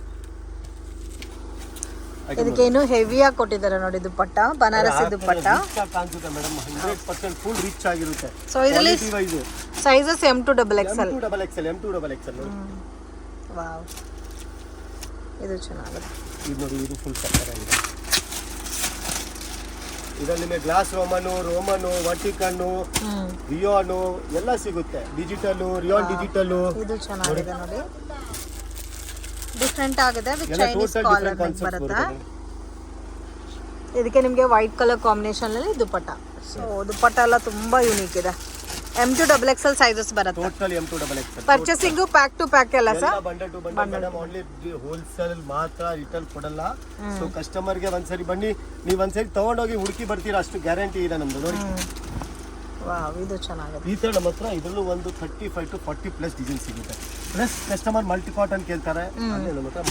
ಇದಕ್ಕೆ ಇನ್ನು ಹೆವಿ ಆಗಿ ಕೊಟ್ಟಿದ್ದಾರೆ ನೋಡಿ ದುಪಟ್ಟ, ಬನಾರಸಿ ದುಪಟ್ಟ. ಕಾಣಿಸುತ್ತೆ ಮೇಡಮ್, 100% ಫುಲ್ ರಿಚ್ ಆಗಿರುತ್ತೆ. ಸೊ ಇದರಲ್ಲಿ sizes M to XXL. Wow, ಇದು ಚೆನ್ನಾಗಿದೆ. ಇದು ನೋಡಿ, ಇದು ಫುಲ್ ಸಕ್ಕತ್ತಾಗಿದೆ. ಆಗಿದೆ. ಇದರಲ್ಲಿ ನಿಮಗೆ ಗ್ಲಾಸ್ ರೋಮನು, ವರ್ಟಿಕನ್ನು, ರಿಯಾನು ಎಲ್ಲ ಸಿಗುತ್ತೆ. Digital, rayon digital. ಇದು ಚೆನ್ನಾಗಿದೆ ನೋಡಿ, ಡಿಫರೆಂಟ್ ಆಗಿದೆ ವಿತ್ ಚೈನೀಸ್ ಕಾಲರ್ ಬರುತ್ತೆ. ಇದಕ್ಕೆ ನಿಮಗೆ ವೈಟ್ ಕಲರ್ ಕಾಂಬಿನೇಷನ್ ಅಲ್ಲಿ ದುಪಟ್ಟ. ಸೊ ದುಪಟ್ಟ ಎಲ್ಲ ತುಂಬಾ ಯೂನಿಕ್ ಇದೆ. M to XXL ಸೈಜಸ್ ಬರುತ್ತೆ. Total M to XXL. Purchasing pack to pack ಎಲ್ಲ sir? Bundle to bundle madam. Only wholesale ಮಾತ್ರ, ರಿಟೇಲ್ ಕೊಡಲ್ಲ. ಸೊ ಕಸ್ಟಮರ್ ಗೆ ಒಂದ್ಸರಿ ಬನ್ನಿ, ನೀವು ಒಂದ್ಸರಿ ತಗೊಂಡೋಗಿ ಹುಡುಕಿ ಬರ್ತೀರಾ, ಅಷ್ಟು ಗ್ಯಾರಂಟಿ ಇದೆ ನಮ್ದು ನೋಡಿ. ವಾವ್, ಇದು ಚೆನ್ನಾಗಿದೆ. ಈ ತರ ನಮ್ಮ ಹತ್ರ ಇದರಲ್ಲೂ ಒಂದು 35 to 40+ ಡಿಸೈನ್ ಸಿಗುತ್ತೆ. ಪ್ಲಸ್ ಕಸ್ಟಮರ್ ಮಲ್ಟಿ ಕಾಟನ್ ಕೇಳ್ತಾರೆ, ಅದೇ ನಮ್ಮ ಹತ್ರ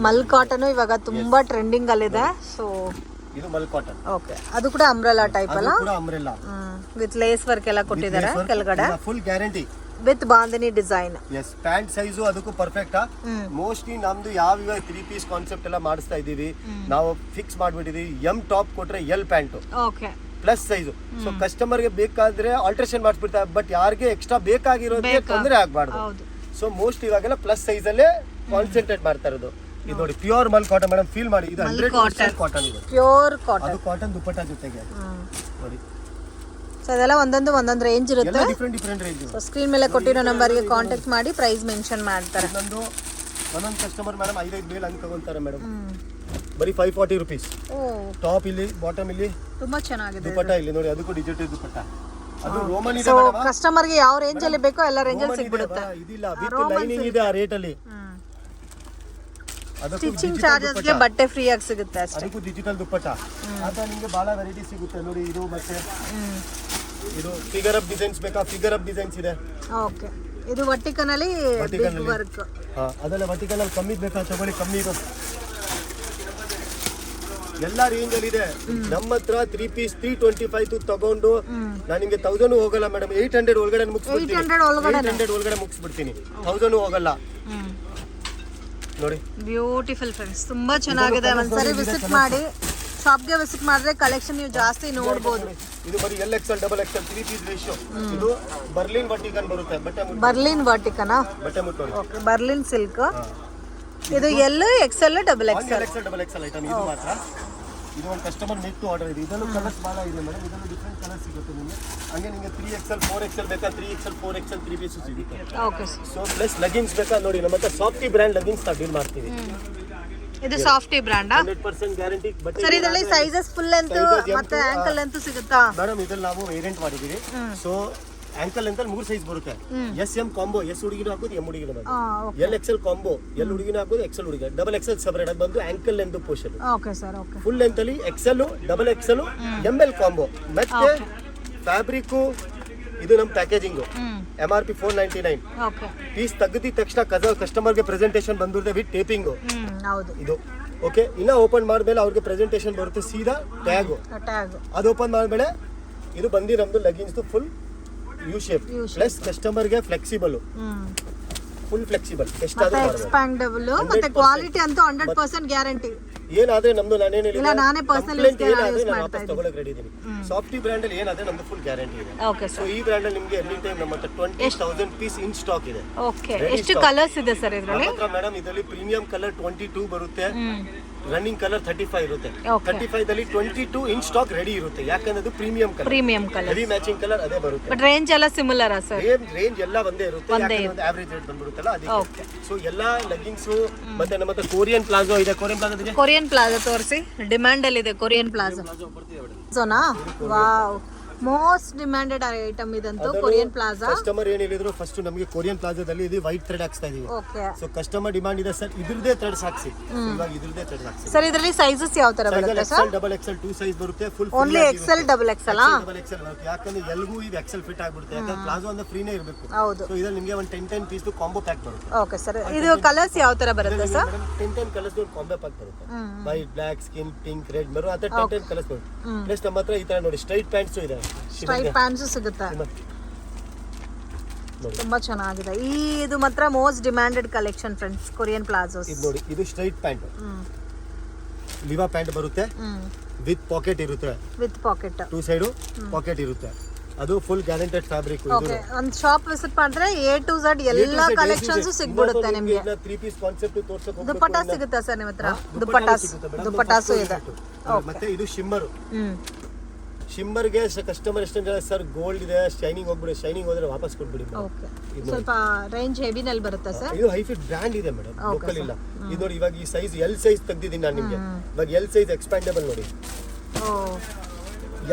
ಮಲ್ ಕಾಟನ್ ಇವಾಗ ತುಂಬಾ ಟ್ರೆಂಡಿಂಗ್ ಅಲ್ಲಿದೆ. ಸೊ ಇದು ಮಲ್ ಕಾಟನ್. ಓಕೆ, ಅದು ಕೂಡ ಅಂಬ್ರೆಲಾ ಟೈಪ್ ಅಲ್ಲ? ಕೂಡ ಅಂಬ್ರೆಲಾ ವಿತ್ ಲೇಸ್ ವರ್ಕ್ ಎಲ್ಲ ಕೊಟ್ಟಿದ್ದಾರೆ ಕೆಳಗಡೆ, full guarantee with bandhani design. Yes, pant size ಅದಕ್ಕೂ ಪರ್ಫೆಕ್ಟ್. ಮೋಸ್ಟ್ಲಿ ನಮ್ದು ಯಾವ 3 ಪೀಸ್ ಕಾನ್ಸೆಪ್ಟ್ ಎಲ್ಲ ಮಾಡಿಸ್ತಾ ಇದೀವಿ, ನಾವು ಫಿಕ್ಸ್ ಮಾಡ್ಬಿಟ್ಟಿದೀವಿ. M ಟಾಪ್ ಕೊಟ್ರೆ L pant plus size. So customer ಗೆ ಬೇಕಾದ್ರೆ ಆಲ್ಟ್ರೇಷನ್ ಮಾಡಿಸ್ಬಿಡ್ತಾರೆ, ಬಟ್ ಯಾರಿಗೆ ಎಕ್ಸ್ಟ್ರಾ ಬೇಕಾಗಿರೋದಕ್ಕೆ ತೊಂದರೆ ಆಗ್ಬಾರ್ದು. ಸೊ ಮೋಸ್ಟ್ ಇವಾಗೆಲ್ಲ ಪ್ಲಸ್ ಸೈಜ್ ಅಲ್ಲೇ ಕಾನ್ಸಂಟ್ರೇಟ್ ಮಾಡ್ತಾ ಇರೋದು. ಇದು ನೋಡಿ, ಪ್ಯೂರ್ ಮಲ್ ಕಾಟನ್ ಮೇಡಮ್, ಫೀಲ್ ಮಾಡಿ. ಇದು 100% ಕಾಟನ್ ಇದೆ, ಪ್ಯೂರ್ ಕಾಟನ್. ಅದು ಕಾಟನ್ ದುಪಟ್ಟ ಜೊತೆಗೆ ನೋಡಿ. ಸೊ ಇದೆಲ್ಲ ಒಂದೊಂದು ರೇಂಜ್ ಇರುತ್ತೆ, ಡಿಫರೆಂಟ್ ರೇಂಜ್. ಸೊ ಸ್ಕ್ರೀನ್ ಮೇಲೆ ಕೊಟ್ಟಿರೋ ನಂಬರ್ಗೆ ಕಾಂಟ್ಯಾಕ್ಟ್ ಮಾಡಿ ಪ್ರೈಸ್ ಮೆನ್ಷನ್ ಮಾಡ್ತಾರೆ. ಒಂದೊಂದು ಕಸ್ಟಮರ್ ಮೇಡಮ್ 5 ಮೇಲ್ ಹಂಗೆ ತಗೊಂತಾರೆ ಮೇಡಮ್, ಬರೀ 540 rupees. ಟಾಪ್ ಇಲ್ಲಿ, ಬಾಟಮ್ ಇಲ್ಲಿ, ತುಂಬಾ ಚೆನ್ನಾಗಿದೆ. ದುಪಟ್ಟ ಇಲ್ಲಿ ನೋಡಿ, ಅದಕ್ಕೂ ಡಿಜಿಟಲ್ ದುಪಟ್ಟ. ಅದು ರೋಮನ್ ಇದೆ ಸೊ ಮೇಡಮ್. ಕಸ್ಟಮರ್ ಗೆ ಯಾವ ರೇಂಜ್ ಅಲ್ಲಿ ಬೇಕೋ ಎಲ್ಲ ರೇಂಜ್ ಅಲ್ಲಿ ಸಿಗ್ಬಿಡುತ್ತೆ. ಇದಿಲ್ಲ, ವಿತ್ ಲೈನಿಂಗ್ ಇದೆ ಆ ರೇಟ್ ಅಲ್ಲಿ. ಸ್ಟಿಚಿಂಗ್ ಚಾರ್ಜಸ್ ಗೆ ಬಟ್ಟೆ ಫ್ರೀ ಆಗಿ ಸಿಗುತ್ತೆ ಅಷ್ಟೇ. ಅದಕ್ಕೂ ಡಿಜಿಟಲ್ ದುಪಟ್ಟ. ಅದ ನಿಮಗೆ ಬಹಳ ವೆರೈಟಿ ಸಿಗುತ್ತೆ ನೋಡಿ. ಇದು ಮತ್ತೆ ಇದು ಫಿಗರ್ ಅಪ್ ಡಿಸೈನ್ಸ್ ಬೇಕಾ? ಫಿಗರ್ ಅಪ್ ಡಿಸೈನ್ಸ್ ಇದೆ. ಓಕೆ, ಇದು ವರ್ಟಿಕಲ್ ಅಲ್ಲಿ ಬಿಗ್ ವರ್ಕ್. ಅದೆಲ್ಲ ವರ್ಟಿಕಲ್ ಅಲ್ಲಿ ಕಮ್ಮಿ ಬೇಕಾ ತಗೊಳ್ಳಿ, ಕಮ್ಮಿ ಇದೆ. ಎಲ್ಲ ರೇಂಜ್ ಅಲ್ಲಿ ಇದೆ ನಮ್ಮ ಹತ್ರ. 3 ಪೀಸ್ 325 ತಗೊಂಡು ನಾನು ನಿಮಗೆ 1000 ಹೋಗಲ್ಲ ಮೇಡಮ್, 800 ಒಳಗಡೆ ಮುಗಿಸ್ಬಿಡ್ತೀನಿ. 800 ಒಳಗಡೆ ಮುಗಿಸ್ಬಿಡ್ತೀನಿ, 1000 ಹೋಗಲ್ಲ ನೋಡಿ. ಬ್ಯೂಟಿಫುಲ್ ಫ್ರೆಂಡ್ಸ್, ತುಂಬಾ ಚೆನ್ನಾಗಿದೆ. ಒಂದ್ಸರಿ ವಿಸಿಟ್ ಮಾಡಿ, ಶಾಪ್ಗೆ ವಿಸಿಟ್ ಮಾಡಿದ್ರೆ ಕಲೆಕ್ಷನ್ ನೀವು ಜಾಸ್ತಿ ನೋಡಬಹುದು. ಇದು ಬರೀ LXL, XXL 3 ಪೀಸ್ ರೇಷಿಯೋ. ಇದು ಬರ್ಲಿನ್ ವರ್ಟಿಕನ್ ಬರುತ್ತೆ. ಬರ್ಲಿನ್ ವರ್ಟಿಕನಾ? ಬಟ್ಟೆ ಮುಟ್ಟು. Okay, Berlin silk. ಇದು L, XL, XXL. XXL item ಇದು ಮಾತ್ರ. ಇದು ಒಂದು ಕಸ್ಟಮರ್ ಮೇಕ್ ಟು ಆರ್ಡರ್ ಇದೆ. ಇದನ್ನು ಕಲರ್ಸ್ ಭಾಳ ಇದೆ ಮೇಡಮ್, ಇದನ್ನು ಡಿಫ್ರೆಂಟ್ ಕಲರ್ ಸಿಗುತ್ತೆ ನಿಮಗೆ. ಹಂಗೆ ನಿಮಗೆ 3XL 4XL ಬೇಕಾ? 3XL 4XL 3 ಪೀಸು ಸಿಗುತ್ತೆ. ಓಕೆ. ಸೊ ಪ್ಲಸ್ ಲೆಗಿನ್ಸ್ ಬೇಕಾ ನೋಡಿ, ನಮ್ಮ ಹತ್ರ ಸಾಫ್ಟಿ ಬ್ರ್ಯಾಂಡ್ ಲೆಗಿನ್ಸ್ ನಾವು ಡೀಲ್ ಮಾಡ್ತೀವಿ. ಇದು softy brand 100% guarantee. But sir ಇದರಲ್ಲಿ ಸೈಜಸ್ ಫುಲ್ ಲೆಂತ್ ಮತ್ತೆ ಆಂಕಲ್ ಲೆಂತ್ ಸಿಗುತ್ತಾ ಮೇಡಮ್? ಇದರಲ್ಲಿ ನಾವು ವೇರಿಯಂಟ್ ಮಾಡಿದೀವಿ. ಸೊ ಆಂಕಲ್ ಲೆಂತ್ 3 ಸೈಜ್ ಬರುತ್ತೆ. SM ಕಾಂಬೋ, S ಹುಡುಗಿನ ಹಾಕೋದು, M ಹುಡುಗಿನ ಹಾಕೋದು. LXL ಕಾಂಬೋ, L ಹುಡುಗಿನ ಹಾಕೋದು, XL ಹುಡುಗಿ. XXL ಸಪರೇಟ್ ಆಗಿ ಬಂದು ankle length portion. Okay sir, okay. Full length ಅಲ್ಲಿ XL, XXL, ML ಕಾಂಬೋ. ಮತ್ತೆ ಫ್ಯಾಬ್ರಿಕ್ ಇದು ನಮ್ಮ ಪ್ಯಾಕೇಜಿಂಗ್. MRP 499. ಪೀಸ್ ತೆಗೆದ ತಕ್ಷಣ ಕಸ್ಟಮರ್ ಗೆ ಪ್ರೆಸೆಂಟೇಷನ್ ಬಂದಿರುತ್ತೆ ವಿತ್ ಟೇಪಿಂಗ್. ಹೌದು, ಇದು ಓಕೆ ಇನ್ನ ಓಪನ್ ಮಾಡಿದ್ಮೇಲೆ ಅವ್ರಿಗೆ ಪ್ರೆಸೆಂಟೇಷನ್ ಬರುತ್ತೆ ಸೀದಾ ಟ್ಯಾಗು ಅದು ಓಪನ್ ಮಾಡಿದ್ಮೇಲೆ ಇದು ಬಂದು ನಮ್ದು logins full U shape plus ಕಸ್ಟಮರ್ಗೆ ಫ್ಲೆಕ್ಸಿಬಲ್ ಫುಲ್ ಫ್ಲೆಕ್ಸಿಬಲ್ ಎಷ್ಟಾದ್ರೂ ಎಕ್ಸ್ಪ್ಯಾಂಡಬಲ್ ಮತ್ತೆ ಕ್ವಾಲಿಟಿ ಅಂತೂ 100% ಗ್ಯಾರಂಟಿ. ಏನಾದ್ರೆ ನಮ್ದು ನಾನೇನು ಇಲ್ಲ ನಾನೇ ಪರ್ಸನಲಿ ಯೂಸ್ ಮಾಡ್ತಾ ಇದ್ದೀನಿ. ತಗೊಳ್ಳೋಕೆ ರೆಡಿ ಇದೀನಿ. ಸಾಫ್ಟಿ ಬ್ರ್ಯಾಂಡ್ ಅಲ್ಲಿ ಏನಾದ್ರೆ ನಮ್ದು ಫುಲ್ ಗ್ಯಾರಂಟಿ ಇದೆ. ಓಕೆ ಸೊ ಈ ಬ್ರ್ಯಾಂಡ್ ಅಲ್ಲಿ ನಿಮಗೆ ಎನಿ ಟೈಮ್ ನಮ್ಮ ಹತ್ರ 20,000 ಪೀಸ್ ಇನ್ ಸ್ಟಾಕ್ ಇದೆ. ಓಕೆ ಎಷ್ಟು ಕಲರ್ಸ್ ಇದೆ ಸರ್ ಇದರಲ್ಲಿ? ನಮ್ಮ ಹತ್ರ ಮೇಡಮ್ ಇದರಲ್ಲಿ ಪ್ರೀಮಿಯಂ ಕಲರ್ 22 ಬರುತ್ತೆ, ರನ್ನಿಂಗ್ ಕಲರ್ 35 ಇರುತ್ತೆ. 35 ದಲ್ಲಿ 22 ಇನ್ ಸ್ಟಾಕ್ ರೆಡಿ ಇರುತ್ತೆ, ಯಾಕಂದ್ರೆ ಅದು premium colour heavy matching colour ಅದೇ ಬರುತ್ತೆ. ಬಟ್ ರೇಂಜ್ ಎಲ್ಲ ಸಿಮಿಲರ್ ಸರ್? ರೇಂಜ್ ಎಲ್ಲ ಒಂದೇ ಇರುತ್ತೆ, ಯಾಕಂದ್ರೆ ಒಂದು ಆವರೇಜ್ ರೇಟ್ ಬಂದ್ಬಿಡುತ್ತಲ್ಲ ಅದಕ್ಕೆ. ಸೊ ಎಲ್ಲಾ ಲೆಗ್ಗಿಂಗ್ಸ್ ಮತ್ತೆ ನಮ್ಮ ಹತ್ರ ಕೊರಿಯನ್ ಪ್ಲಾಜೋ ಇದೆ. ಕೊರಿಯನ್ ಪ್ಲಾಜೋ ತೋರಿಸಿ, ಡಿಮ್ಯಾಂಡ್ ಅಲ್ಲಿ ಇದೆ Korean palazzo. Sona wow, most demanded item ಇದಂತೂ ಕೊರಿಯನ್ ಪ್ಲಾಜಾ. ಕಸ್ಟಮರ್ ಏನ್ ಹೇಳಿದ್ರು ಫಸ್ಟ್ ನಮಗೆ ಕೊರಿಯನ್ ಪ್ಲಾಜಾದಲ್ಲಿ ಇದು ವೈಟ್ ಥ್ರೆಡ್ ಹಾಕ್ಸ್ತಾ ಇದೀವಿ. ಓಕೆ ಸೊ ಕಸ್ಟಮರ್ ಡಿಮಾಂಡ್ ಇದೆ ಸರ್ ಇದ್ರದೇ ಥ್ರೆಡ್ಸ್ ಹಾಕ್ಸಿ, ಇವಾಗ ಇದ್ರದೇ ಥ್ರೆಡ್ ಹಾಕ್ಸಿ. ಸರ್ ಇದರಲ್ಲಿ ಸೈಜಸ್ ಯಾವ ತರ ಬರುತ್ತೆ ಸರ್? ಡಬಲ್ ಎಕ್ಸೆಲ್ 2 ಸೈಜ್ ಬರುತ್ತೆ, full only Excel double Excel double Excel ಬರುತ್ತೆ, ಯಾಕಂದ್ರೆ ಎಲ್ಗೂ ಇದು ಎಕ್ಸೆಲ್ ಫಿಟ್ ಆಗ್ಬಿಡುತ್ತೆ, ಯಾಕಂದ್ರೆ ಪ್ಲಾಜೋ ಅಂದ್ರೆ ಫ್ರೀನೇ ಇರಬೇಕು. ಹೌದು. ಸೊ ಇದ್ರಲ್ಲಿ ನಿಮಗೆ ಒಂದು 10 ಪೀಸ್ ಕಾಂಬೋ ಪ್ಯಾಕ್ ಬರುತ್ತೆ. ಓಕೆ ಸರ್, ಇದು ಕಲರ್ಸ್ ಯಾವ ತರ ಬರುತ್ತೆ ಸರ್? 10 ಕಲರ್ಸ್ ಕಾಂಬೋ ಪ್ಯಾಕ್ ಬರುತ್ತೆ, white, black, skin, pink, red, maroon ಅಂತ 10 ಕಲರ್ಸ್ ಬರುತ್ತೆ. ಪ್ಲಸ್ ನಮ್ಮ ಹತ್ರ ಈ ತರ ನೋಡಿ ಸ್ಟ್ರೈಟ್ ಪ್ಯಾಂಟ್ಸ್ ಇದೆ, ಸ್ಟ್ರೈಟ್ ಪ್ಯಾಂಟ್ಸ್ ಸಿಗುತ್ತೆ, ತುಂಬಾ ಚೆನ್ನಾಗಿದೆ. ಇದು ಮಾತ್ರ most demanded collection friends, Korean palazzos. ಇದು ನೋಡಿ, ಇದು ಸ್ಟ್ರೈಟ್ ಪ್ಯಾಂಟ್, ಲಿವಾ ಪ್ಯಾಂಟ್ ಬರುತ್ತೆ, ವಿತ್ ಪಾಕೆಟ್ ಇರುತ್ತೆ, ವಿತ್ ಪಾಕೆಟ್ 2 ಸೈಡ್ ಪಾಕೆಟ್ ಇರುತ್ತೆ. ಅದು ಫುಲ್ ಗ್ಯಾರಂಟೆಡ್ ಫ್ಯಾಬ್ರಿಕ್. ಓಕೆ, ಒಂದು ಶಾಪ್ ವಿಸಿಟ್ ಮಾಡಿದ್ರೆ A to Z ಎಲ್ಲ ಕಲೆಕ್ಷನ್ಸ್ ಸಿಗ್ಬಿಡುತ್ತೆ ನಿಮಗೆ. 3 ಪೀಸ್ ಕಾನ್ಸೆಪ್ಟ್ ತೋರಿಸಕ್ಕೆ ಹೋಗ್ಬೇಕು. ದುಪಟ್ಟಾ ಸಿಗುತ್ತೆ ಸರ್ ನಿಮ್ಮ ಹತ್ರ? ದುಪಟ್ಟಾಸು ಇದೆ. ಮತ್ತೆ ಇದು ಶಿಮ್ಮರ್. ಶಿಮ್ಮರ್ಗೆ ಕಸ್ಟಮರ್ ಎಷ್ಟೊಂದು ಜನ ಸರ್ ಗೋಲ್ಡ್ ಇದೆ, ಶೈನಿಂಗ್ ಹೋಗ್ಬಿಡಿ, ಶೈನಿಂಗ್ ಹೋದ್ರೆ ವಾಪಸ್ ಕೊಟ್ಬಿಡಿ. ಓಕೆ, ಸ್ವಲ್ಪ ರೇಂಜ್ ಹೆವಿನಲ್ಲಿ ಬರುತ್ತೆ ಸರ್. ಇದು ಹೈ ಫಿಟ್ ಬ್ರ್ಯಾಂಡ್ ಇದೆ ಮೇಡಮ್, ಲೋಕಲ್ ಇಲ್ಲ. ಇದು ನೋಡಿ, ಇವಾಗ ಈ ಸೈಜ್ ಎಲ್ ಸೈಜ್ ತೆಗ್ದಿದ್ದೀನಿ ನಾನು ನಿಮಗೆ. ಇವಾಗ ಎಲ್ ಸೈಜ್ ಎಕ್ಸ್ಪ್ಯಾಂಡಬಲ್ ನೋಡಿ,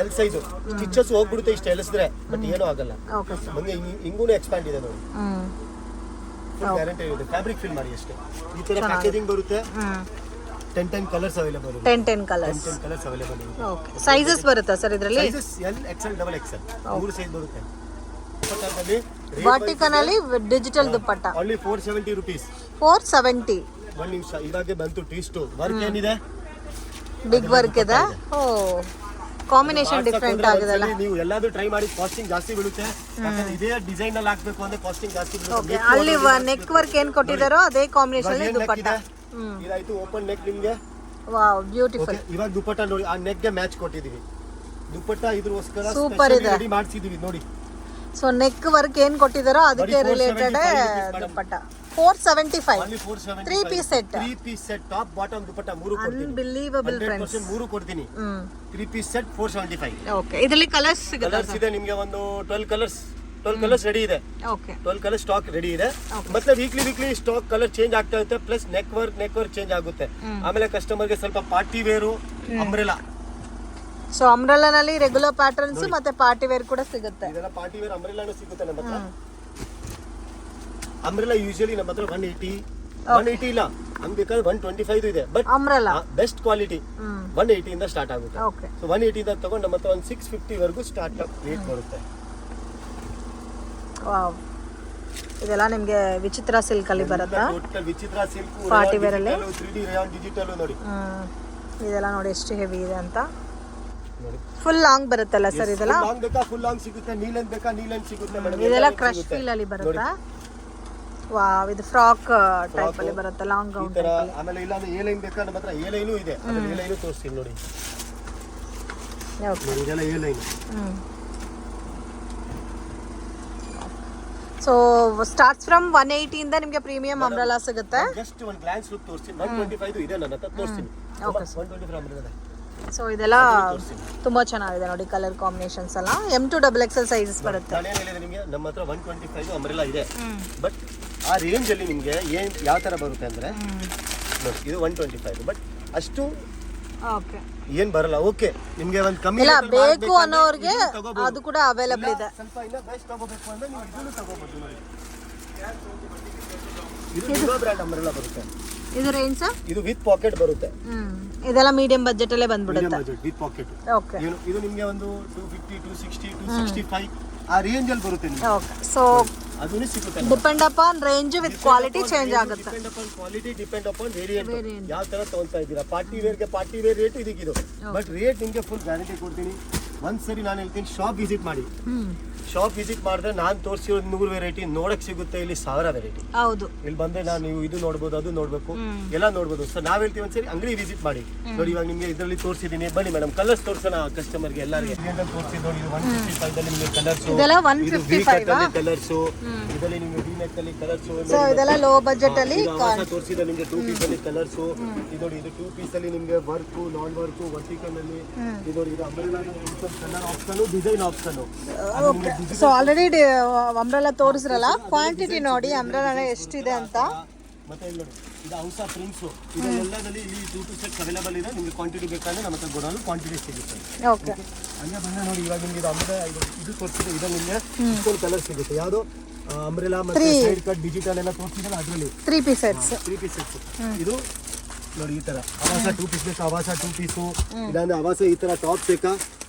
ಎಲ್ ಸೈಜ್ ಸ್ಟಿಚಸ್ ಹೋಗ್ಬಿಡುತ್ತೆ ಇಷ್ಟು ಎಳಿಸಿದ್ರೆ, ಬಟ್ ಏನೂ ಆಗಲ್ಲ. ಹಂಗೆ ಹಿಂಗೂ ಎಕ್ಸ್ಪ್ಯಾಂಡ್ ಇದೆ ನೋಡಿ, ಫುಲ್ ಗ್ಯಾರಂಟಿ ಇರುತ್ತೆ. ಫ್ಯಾಬ್ರಿಕ್ ಫಿಲ್ ಮಾಡಿ ಅಷ್ಟೇ. ಈ ತರ ಪ್ಯಾಕೇಜಿಂಗ್ ಬರುತ್ತೆ. 10 ಕಲರ್ಸ್ ಅವೈಲೇಬಲ್ ಇದೆ. 10 ಕಲರ್ಸ್ ಅವೈಲೇಬಲ್ ಇದೆ. ಓಕೆ, ಸೈಜಸ್ ಬರುತ್ತಾ ಸರ್ ಇದರಲ್ಲಿ? Sizes L, XL, double XL 3 size ಬರುತ್ತೆ. ವರ್ಟಿಕಲ್ ಅಲ್ಲಿ ಡಿಜಿಟಲ್ ದುಪಟ್ಟಾ ಓನ್ಲಿ 470 ರೂಪೀಸ್. 470. ಒಂದು ನಿಮಿಷ, ಇವಾಗೆ ಬಂತು ಟೀಸ್ಟು. ವರ್ಕ್ ಏನಿದೆ, ಬಿಗ್ ವರ್ಕ್ ಇದೆ. ಓ, ಕಾಂಬಿನೇಷನ್ ಡಿಫರೆಂಟ್ ಆಗಿದೆಲ್ಲ. ನೀವು ಎಲ್ಲಾದ್ರೂ ಟ್ರೈ ಮಾಡಿ, ಕಾಸ್ಟಿಂಗ್ ಜಾಸ್ತಿ ಬೀಳುತ್ತೆ, ಯಾಕಂದ್ರೆ ಇದೇ ಡಿಸೈನ್ ಅಲ್ಲಿ ಹಾಕ್ಬೇಕು ಅಂದ್ರೆ ಕಾಸ್ಟಿಂಗ್ ಜಾಸ್ತಿ ಬೀಳುತ್ತೆ. ಅಲ್ಲಿ ನೆಕ್ ವರ್ಕ್ ಏನ್ ಕೊಟ್ಟಿದಾರೋ ಅದೇ ಕಾಂಬಿನೇಷನ್ ಅಲ್ಲಿ ದುಪಟ್ಟಾ. ಇದಾಯ್ತು ಓಪನ್ ನೆಕ್ ನಿಮ್ಗೆ. Wow, beautiful. ಇವಾಗ ದುಪಟ್ಟಾ ನೋಡಿ, ಆ ನೆಕ್ ಗೆ ಮ್ಯಾಚ್ ಕೊಟ್ಟಿದೀವಿ. ದುಪಟ್ಟಾ ಇದ್ರೋಸ್ಕರ ಸೂಪರ್ ಇದೆ, ರೆಡಿ ಮಾಡ್ಸಿದೀವಿ ನೋಡಿ. ಸೊ ನೆಕ್ ವರ್ಕ್ ಏನ್ ಕೊಟ್ಟಿದಾರೋ ಅದಕ್ಕೆ related dupatta. 475. 3 piece set. 3 piece set, top bottom dupatta 3 ಕೊಡ್ತೀನಿ. ಅನ್ಬಿಲೀವಬಲ್ ಫ್ರೆಂಡ್ಸ್, 3 ಕೊಡ್ತೀನಿ. 3 ಪೀಸ್ ಸೆಟ್ 475. ಓಕೆ, ಇದರಲ್ಲಿ ಕಲರ್ಸ್ ಸಿಗುತ್ತೆ? ಕಲರ್ಸ್ ಇದೆ ನಿಮಗೆ ಒಂದು 12 ಕಲರ್ಸ್ ರೆಡಿ ಇದೆ. ಓಕೆ, 12 ಕಲರ್ ಸ್ಟಾಕ್ ರೆಡಿ ಇದೆ. ಮತ್ತೆ ವೀಕ್ಲಿ ಸ್ಟಾಕ್ ಕಲರ್ ಚೇಂಜ್ ಆಗ್ತಾ ಇರುತ್ತೆ, ಪ್ಲಸ್ ನೆಕ್ ವರ್ಕ್ ಚೇಂಜ್ ಆಗುತ್ತೆ. ಆಮೇಲೆ ಕಸ್ಟಮರ್ಗೆ ಸ್ವಲ್ಪ ಪಾರ್ಟಿ ವೇರು, ಅಂಬ್ರೆಲಾ. ಸೊ ಅಂಬ್ರೆಲಾನಲ್ಲಿ ರೆಗ್ಯುಲರ್ ಪ್ಯಾಟರ್ನ್ಸ್ ಮತ್ತೆ ಪಾರ್ಟಿ ವೇರ್ ಕೂಡ ಸಿಗುತ್ತೆ. ಇದೆಲ್ಲ ಪಾರ್ಟಿ ವೇರ್ ಅಂಬ್ರೆಲಾನು ಸಿಗುತ್ತೆ ನಮ್ಮ ಹತ್ರ. ಅಂಬ್ರೆಲಾ ಯೂಶುವಲಿ ನಮ್ಮ ಹತ್ರ 180 ಇಲ್ಲ, ಹಂಗೆ ಬೇಕಾದ್ರೆ 125 ಇದೆ. ಬಟ್ ಅಂಬ್ರೆಲಾ ಬೆಸ್ಟ್ ಕ್ವಾಲಿಟಿ 180 ಇಂದ ಸ್ಟಾರ್ಟ್ ಆಗುತ್ತೆ. ಓಕೆ, ಸೊ 180 ಇಂದ ತಗೊಂಡು ನಮ್ಮ ಹತ್ರ ಒಂದು 650 ವರೆಗೂ ಸ್ಟಾರ್ಟ್ ರೇಟ್ ಬರುತ್ತೆ. ವಾವ್, ಇದೆಲ್ಲ ನಿಮಗೆ ವಿಚಿತ್ರ ಸಿಲ್ಕ್ ಅಲ್ಲಿ ಬರುತ್ತಾ? ಟೋಟಲ್ ವಿಚಿತ್ರ ಸಿಲ್ಕ್, ಪಾರ್ಟಿ ವೇರ್ ಅಲ್ಲಿ 3D ರೇಯಾನ್ ಡಿಜಿಟಲ್ ನೋಡಿ. ಇದೆಲ್ಲ ನೋಡಿ ಎಷ್ಟು ಹೆವಿ ಇದೆ ಅಂತ. ಫುಲ್ ಲಾಂಗ್ ಬರುತ್ತಲ್ಲ ಸರ್ ಇದೆಲ್ಲ? ಲಾಂಗ್ ಬೇಕಾ ಫುಲ್ ಲಾಂಗ್ ಸಿಗುತ್ತೆ, ನೀ ಲೆಂತ್ ಬೇಕಾ ನೀ ಲೆಂತ್ ಸಿಗುತ್ತೆ ಮೇಡಮ್. ಇದೆಲ್ಲ ಕ್ರಶ್ ಫೀಲ್ ಅಲ್ಲಿ ಬರುತ್ತಾ? ವಾವ್, ಇದು ಫ್ರಾಕ್ ಟೈಪ್ ಅಲ್ಲಿ ಬರುತ್ತೆ, ಲಾಂಗ್ ಗೌನ್ ಟೈಪ್ ಅಲ್ಲಿ. ಆಮೇಲೆ ಇಲ್ಲ ಅಂದ್ರೆ ಎ ಲೈನ್ ಬೇಕಾ ನಮ್ಮ ಹತ್ರ ಎ ಲೈನು ಇದೆ. ಎ ಲೈನು ತೋರಿಸ್ತೀನಿ ನೋಡಿ. ಓಕೆ, ಇದೆಲ್ಲ A line. So starts from 180 ಇಂದ ನಿಮಗೆ ಪ್ರೀಮಿಯಂ ಅಂಬ್ರೆಲಾ ಸಿಗುತ್ತೆ. ಜಸ್ಟ್ ಒಂದು ಗ್ಲಾನ್ಸ್ ಲುಕ್ ತೋರಿಸ್ತೀನಿ. 125 ಇದೆ ನನ್ನ ಹತ್ರ, ತೋರಿಸ್ತೀನಿ. Okay, 125 umbrella. ಸೊ ಇದೆಲ್ಲ ತುಂಬಾ ಚೆನ್ನಾಗಿದೆ ನೋಡಿ, ಕಲರ್ ಕಾಂಬಿನೇಷನ್ಸ್ ಎಲ್ಲ. M to XXL ಸೈಜಸ್ ಬರುತ್ತೆ. ನಾನು ಏನು ಹೇಳಿದೆ ನಿಮಗೆ, ನಮ್ಮ ಹತ್ರ 125 ಅಂಬ್ರೆಲಾ ಇದೆ. ಬಟ್ ಆ ರೇಂಜ್ ಅಲ್ಲಿ ನಿಮಗೆ ಏನ್ ಯಾವ ತರ ಬರುತ್ತೆ ಅಂದ್ರೆ ನೋಡಿ, ಇದು 125, ಬಟ್ ಅಷ್ಟು ಓಕೆ ಏನ್ ಬರಲ್ಲ. ಓಕೆ, ನಿಮಗೆ ಒಂದು ಕಮ್ಮಿ ಇಲ್ಲ ಬೇಕು ಅನ್ನೋರಿಗೆ ಅದು ಕೂಡ ಅವೈಲೇಬಲ್ ಇದೆ. ಸ್ವಲ್ಪ ಇನ್ನ ಬೆಸ್ಟ್ ತಗೋಬೇಕು ಅಂದ್ರೆ ನೀವು ಇದನ್ನು ತಗೋಬಹುದು ನೋಡಿ. ಇದು ಡಿಗೋ ಬ್ರ್ಯಾಂಡ್ ಅಂಬ್ರೆಲಾ ಬರುತ್ತೆ. ಇದು ರೇಂಜ್ ಸರ್? ಇದು ವಿತ್ ಪಾಕೆಟ್ ಬರುತ್ತೆ. ಇದೆಲ್ಲ ಮೀಡಿಯಂ ಬಜೆಟ್ ಅಲ್ಲೇ ಬಂದ್ಬಿಡುತ್ತೆ. With packet. ಓಕೆ, ಇದು ನಿಮಗೆ ಒಂದು 250, 260, 265 ಆ ರೇಂಜ್ ಅಲ್ಲಿ ಬರುತ್ತೆ ನಿಮಗೆ. ಓಕೆ, ಸೊ ಅದೂ ಸಿಗುತ್ತೆ. Depend upon range with quality change ಆಗುತ್ತೆ. Depend upon quality, depend upon variant, ಯಾವ ತರ ತಗೊಳ್ತಾ ಇದ್ದೀರಾ. ಪಾರ್ಟಿ ವೇರ್ಗೆ ಪಾರ್ಟಿ ವೇರ್ ರೇಟ್ ಇದಕ್ಕಿದು, ಬಟ್ ರೇಟ್ ನಿಮಗೆ ಫುಲ್ ಗ್ಯಾರಂಟಿ ಕೊಡ್ತೀನಿ. ಒಂದ್ಸರಿ ನಾನು ಹೇಳ್ತೀನಿ, ಶಾಪ್ ವಿಸಿಟ್ ಮಾಡಿ. ಶಾಪ್ ವಿಸಿಟ್ ಮಾಡಿದ್ರೆ ನಾನು ತೋರಿಸಿರೋದು 100 ವೆರೈಟಿ ನೋಡಕ್ ಸಿಗುತ್ತೆ, ಇಲ್ಲಿ 1000 ವೆರೈಟಿ. ಹೌದು, ಇಲ್ಲಿ ಬಂದ್ರೆ ನೀವು ಇದು ನೋಡ್ಬೋದು, ಅದು ನೋಡ್ಬೇಕು, ಎಲ್ಲ ನೋಡ್ಬೋದು. ಸೊ ನಾವ್ ಹೇಳ್ತೀವಿ ಒಂದ್ಸರಿ ಅಂಗಡಿ ವಿಸಿಟ್ ಮಾಡಿ. ನೋಡಿ ಇವಾಗ ನಿಮ್ಗೆ ಇದರಲ್ಲಿ ತೋರಿಸಿದೀನಿ, ಬನ್ನಿ ಮೇಡಮ್ ಕಲರ್ಸ್ ತೋರ್ಸೋಣ ಕಸ್ಟಮರ್ಗೆ ಎಲ್ಲರಿಗೆ. ತೋರಿಸಿ ನೋಡಿ, 155 ಅಲ್ಲಿ ನಿಮಗೆ ಕಲರ್ಸ್, ಇದೆಲ್ಲ 155 ಕಲರ್ಸ್, ಇದರಲ್ಲಿ ನಿಮಗೆ ವಿ-ನೆಕ್ ಅಲ್ಲಿ ಕಲರ್ಸ್. ಸೊ ಇದೆಲ್ಲ ಲೋ ಬಜೆಟ್ ಅಲ್ಲಿ ತೋರಿಸಿದ ನಿಮಗೆ 2 ಪೀಸ್ ಅಲ್ಲಿ ಕಲರ್ಸ್. ಇದು ನೋಡಿ, ಇದು 2 ಪೀಸ್ ಅಲ್ಲಿ ನಿಮಗೆ ವರ್ಕ್, ನಾನ್ ವರ್ಕ್, ವರ್ಟಿಕಲ್ ಅಲ್ಲಿ. ಇದು ನೋಡಿ, ಇದು umbrella colour option, design option. So already umbrella ತೋರಿಸ್ರಲ್ಲ, ಕ್ವಾಂಟಿಟಿ ನೋಡಿ ಅಂಬ್ರೆಲಾ ಎಷ್ಟಿದೆ ಅಂತ. ಮತ್ತೆ ಇಲ್ಲಿ ನೋಡಿ, ಇದು ಹೌಸ್ ಆಫ್ ಪ್ರಿಂಟ್ಸ್. ಇದೆಲ್ಲದಲ್ಲಿ ಇಲ್ಲಿ 2 ಸೆಟ್ಸ್ ಅವೈಲೇಬಲ್ ಇದೆ. ನಿಮಗೆ ಕ್ವಾಂಟಿಟಿ ಬೇಕಾದ್ರೆ ನಮ್ಮ ಹತ್ರ ಗೋಡೌನ್ ಕ್ವಾಂಟಿಟಿ ಸಿಗುತ್ತೆ. ಓಕೆ, ಹಂಗೆ ಬಂದ್ರೆ ನೋಡಿ, ಇವಾಗ ನಿಮಗೆ ಇದು ಅಂಬ್ರೆಲಾ ಇದು ತೋರಿಸಿದೆ. ಇದರಲ್ಲಿ ನಿಮಗೆ ಇಷ್ಟೊಂದು ಕಲರ್ ಸಿಗುತ್ತೆ. ಯಾವುದು ಅಂಬ್ರೆಲಾ ಮತ್ತೆ ಸೈಡ್ ಕಟ್ ಡಿಜಿಟಲ್ ಎಲ್ಲ ತೋರಿಸಿದಲ್ಲ, ಅದರಲ್ಲಿ 3 ಪೀಸ್ ಸೆಟ್ಸ್. ಇದು ನೋಡಿ, ಈ ತರ ಆವಾಸ 2 ಪೀಸ್ ಬೇಕಾ, ಆವಾಸ 2 ಪೀಸು. ಇದಾಂದ್ರೆ ಆವಾಸ ಈ ತರ ಟಾಪ್ ಬೇಕಾ,